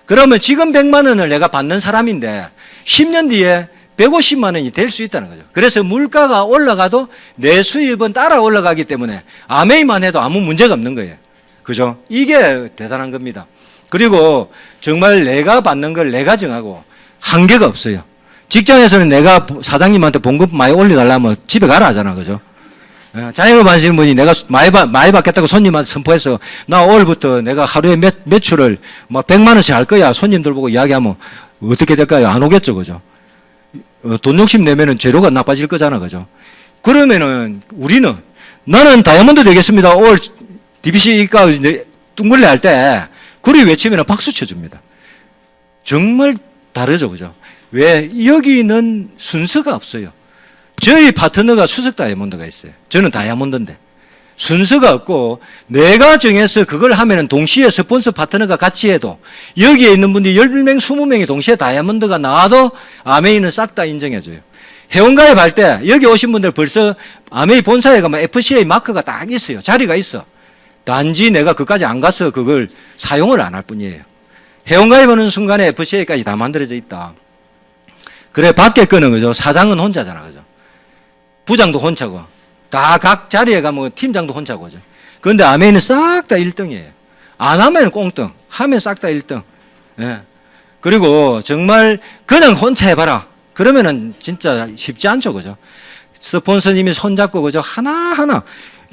Speaker 2: 그러면 지금 100만 원을 내가 받는 사람인데 10년 뒤에 150만 원이 될 수 있다는 거죠. 그래서 물가가 올라가도 내 수입은 따라 올라가기 때문에 아메이만 해도 아무 문제가 없는 거예요. 그죠? 이게 대단한 겁니다. 그리고 정말 내가 받는 걸 내가 정하고 한계가 없어요. 직장에서는 내가 사장님한테 봉급 많이 올려달라면 집에 가라 하잖아. 그죠? 자영업 하시는 분이 내가 많이 받겠다고 손님한테 선포해서 나 오늘부터 내가 하루에 매출을 막 100만 원씩 할 거야. 손님들 보고 이야기하면 어떻게 될까요? 안 오겠죠. 그죠? 돈 욕심 내면은 재료가 나빠질 거잖아. 그죠? 그러면은 우리는 나는 다이아몬드 되겠습니다. 올 DBC가 둥글레 할 때 그리 외치면 박수 쳐줍니다. 정말 다르죠. 그죠? 왜? 여기는 순서가 없어요. 저희 파트너가 수석 다이아몬드가 있어요. 저는 다이아몬드인데. 순서가 없고 내가 정해서 그걸 하면은 동시에 스폰서 파트너가 같이 해도 여기에 있는 분들이 10명, 20명이 동시에 다이아몬드가 나와도 아메이는 싹 다 인정해줘요. 회원가입 때 여기 오신 분들 벌써 아메이 본사에 가면 FCA 마크가 딱 있어요. 자리가 있어. 단지 내가 그까지 안 가서 그걸 사용을 안 할 뿐이에요. 회원가입하는 순간에 FCA까지 다 만들어져 있다. 그래 밖에 거는 그죠? 사장은 혼자잖아. 그죠? 부장도 혼자고 다 각 자리에 가면 팀장도 혼자고 그죠? 그런데 아메이는 싹 다 1등이에요. 안 하면 꽁등, 하면 싹 다 1등. 예. 그리고 정말 그냥 혼자 해봐라. 그러면은 진짜 쉽지 않죠, 그죠? 스폰서님이 손잡고 그죠? 하나하나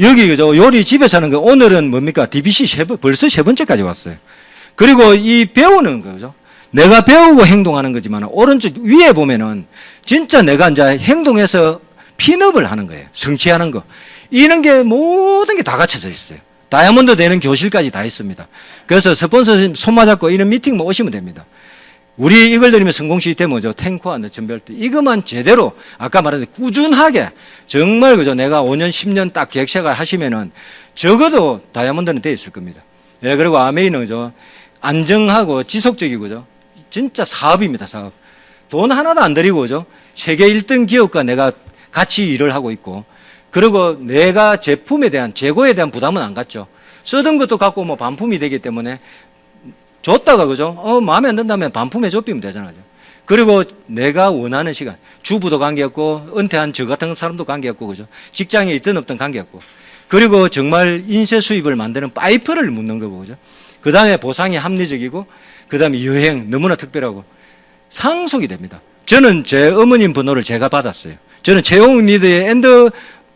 Speaker 2: 여기 그죠? 요리 집에서 하는 거 오늘은 뭡니까? DBC 벌써 3번째까지 왔어요. 그리고 이 배우는 거죠. 내가 배우고 행동하는 거지만 오른쪽 위에 보면은 진짜 내가 이제 행동해서 핀업을 하는 거예요. 성취하는 거. 이런 게 모든 게 다 갖춰져 있어요. 다이아몬드 되는 교실까지 다 있습니다. 그래서 스폰서님 손맞잡고 이런 미팅만 오시면 됩니다. 우리 이걸 드리면 성공 시스템이죠. 탱크와 전별대. 이것만 제대로 아까 말한 꾸준하게 정말 그죠. 내가 5년, 10년 딱 계획 생활 하시면은 적어도 다이아몬드는 돼 있을 겁니다. 예, 그리고 아메이는 그죠? 안정하고 지속적이고 그죠? 진짜 사업입니다, 사업. 돈 하나도 안 들이고 그죠? 세계 1등 기업과 내가 같이 일을 하고 있고, 그리고 내가 제품에 대한 재고에 대한 부담은 안 갖죠. 쓰던 것도 갖고 뭐 반품이 되기 때문에 줬다가 그죠? 마음에 안 든다면 반품해 줬으면 되잖아요. 그리고 내가 원하는 시간, 주부도 관계없고 은퇴한 저 같은 사람도 관계없고 그죠? 직장에 있든 없든 관계없고, 그리고 정말 인쇄 수입을 만드는 파이프를 묻는 거고 그죠? 그 다음에 보상이 합리적이고, 그 다음에 여행 너무나 특별하고 상속이 됩니다. 저는 제 어머님 번호를 제가 받았어요. 저는 채용 리드의 엔드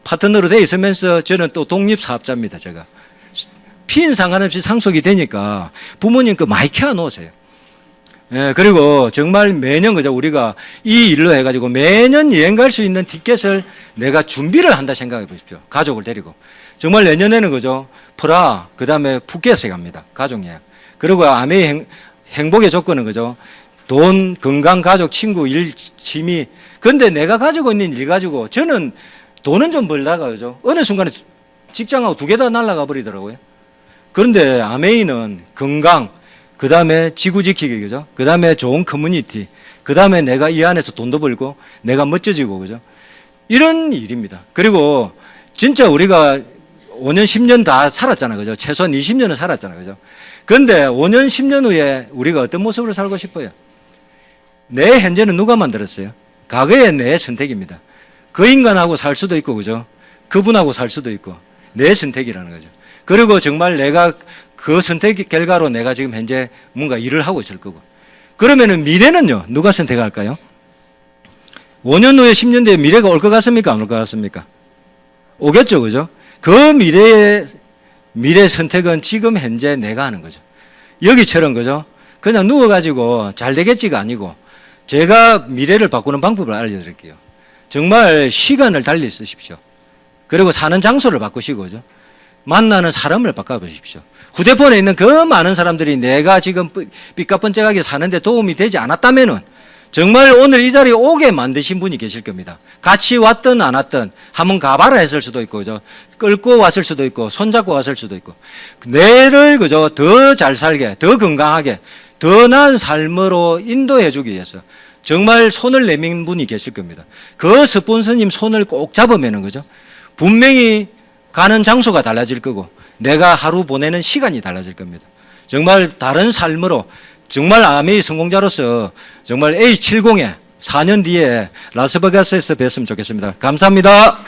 Speaker 2: 파트너로 돼 있으면서 저는 또 독립 사업자입니다. 제가 피인 상관없이 상속이 되니까 부모님 거 많이 키워 놓으세요. 예, 그리고 정말 매년 그죠? 우리가 이 일로 해가지고 매년 여행 갈 수 있는 티켓을 내가 준비를 한다 생각해 보십시오. 가족을 데리고. 정말 내년에는 그죠? 프라, 그 다음에 푸켓에 갑니다. 가족 여행. 그리고 아메이 행복의 조건은 그죠? 돈, 건강, 가족, 친구, 일, 취미. 근데 내가 가지고 있는 일 가지고 저는 돈은 좀 벌다가 그죠? 어느 순간에 직장하고 두 개 다 날아가 버리더라고요. 그런데 아메이는 건강, 그 다음에 지구 지키기, 그죠? 그 다음에 좋은 커뮤니티, 그 다음에 내가 이 안에서 돈도 벌고 내가 멋져지고, 그죠? 이런 일입니다. 그리고 진짜 우리가 5년, 10년 다 살았잖아요. 그죠? 최소한 20년은 살았잖아요. 그죠? 그런데 5년, 10년 후에 우리가 어떤 모습으로 살고 싶어요? 내 현재는 누가 만들었어요? 과거의 내 선택입니다. 그 인간하고 살 수도 있고, 그죠? 그분하고 살 수도 있고, 내 선택이라는 거죠. 그리고 정말 내가 그 선택 결과로 내가 지금 현재 뭔가 일을 하고 있을 거고. 그러면은 미래는요, 누가 선택할까요? 5년 후에 10년 뒤에 미래가 올 것 같습니까? 안 올 것 같습니까? 오겠죠, 그죠? 그 미래 선택은 지금 현재 내가 하는 거죠. 여기처럼, 그죠? 그냥 누워가지고 잘 되겠지가 아니고, 제가 미래를 바꾸는 방법을 알려드릴게요. 정말 시간을 달리 쓰십시오. 그리고 사는 장소를 바꾸시고, 그죠? 만나는 사람을 바꿔보십시오. 휴대폰에 있는 그 많은 사람들이 내가 지금 삐까뻔쩍하게 사는데 도움이 되지 않았다면은 정말 오늘 이 자리에 오게 만드신 분이 계실 겁니다. 같이 왔든 안 왔든 한번 가봐라 했을 수도 있고, 그죠? 끌고 왔을 수도 있고, 손잡고 왔을 수도 있고, 뇌를 그죠? 더 잘 살게, 더 건강하게, 더 나은 삶으로 인도해 주기 위해서 정말 손을 내민 분이 계실 겁니다. 그 스폰서님 손을 꼭 잡으면은 그죠? 분명히 가는 장소가 달라질 거고 내가 하루 보내는 시간이 달라질 겁니다. 정말 다른 삶으로 정말 아메이 성공자로서 정말 A70에 4년 뒤에 라스베가스에서 뵀으면 좋겠습니다. 감사합니다.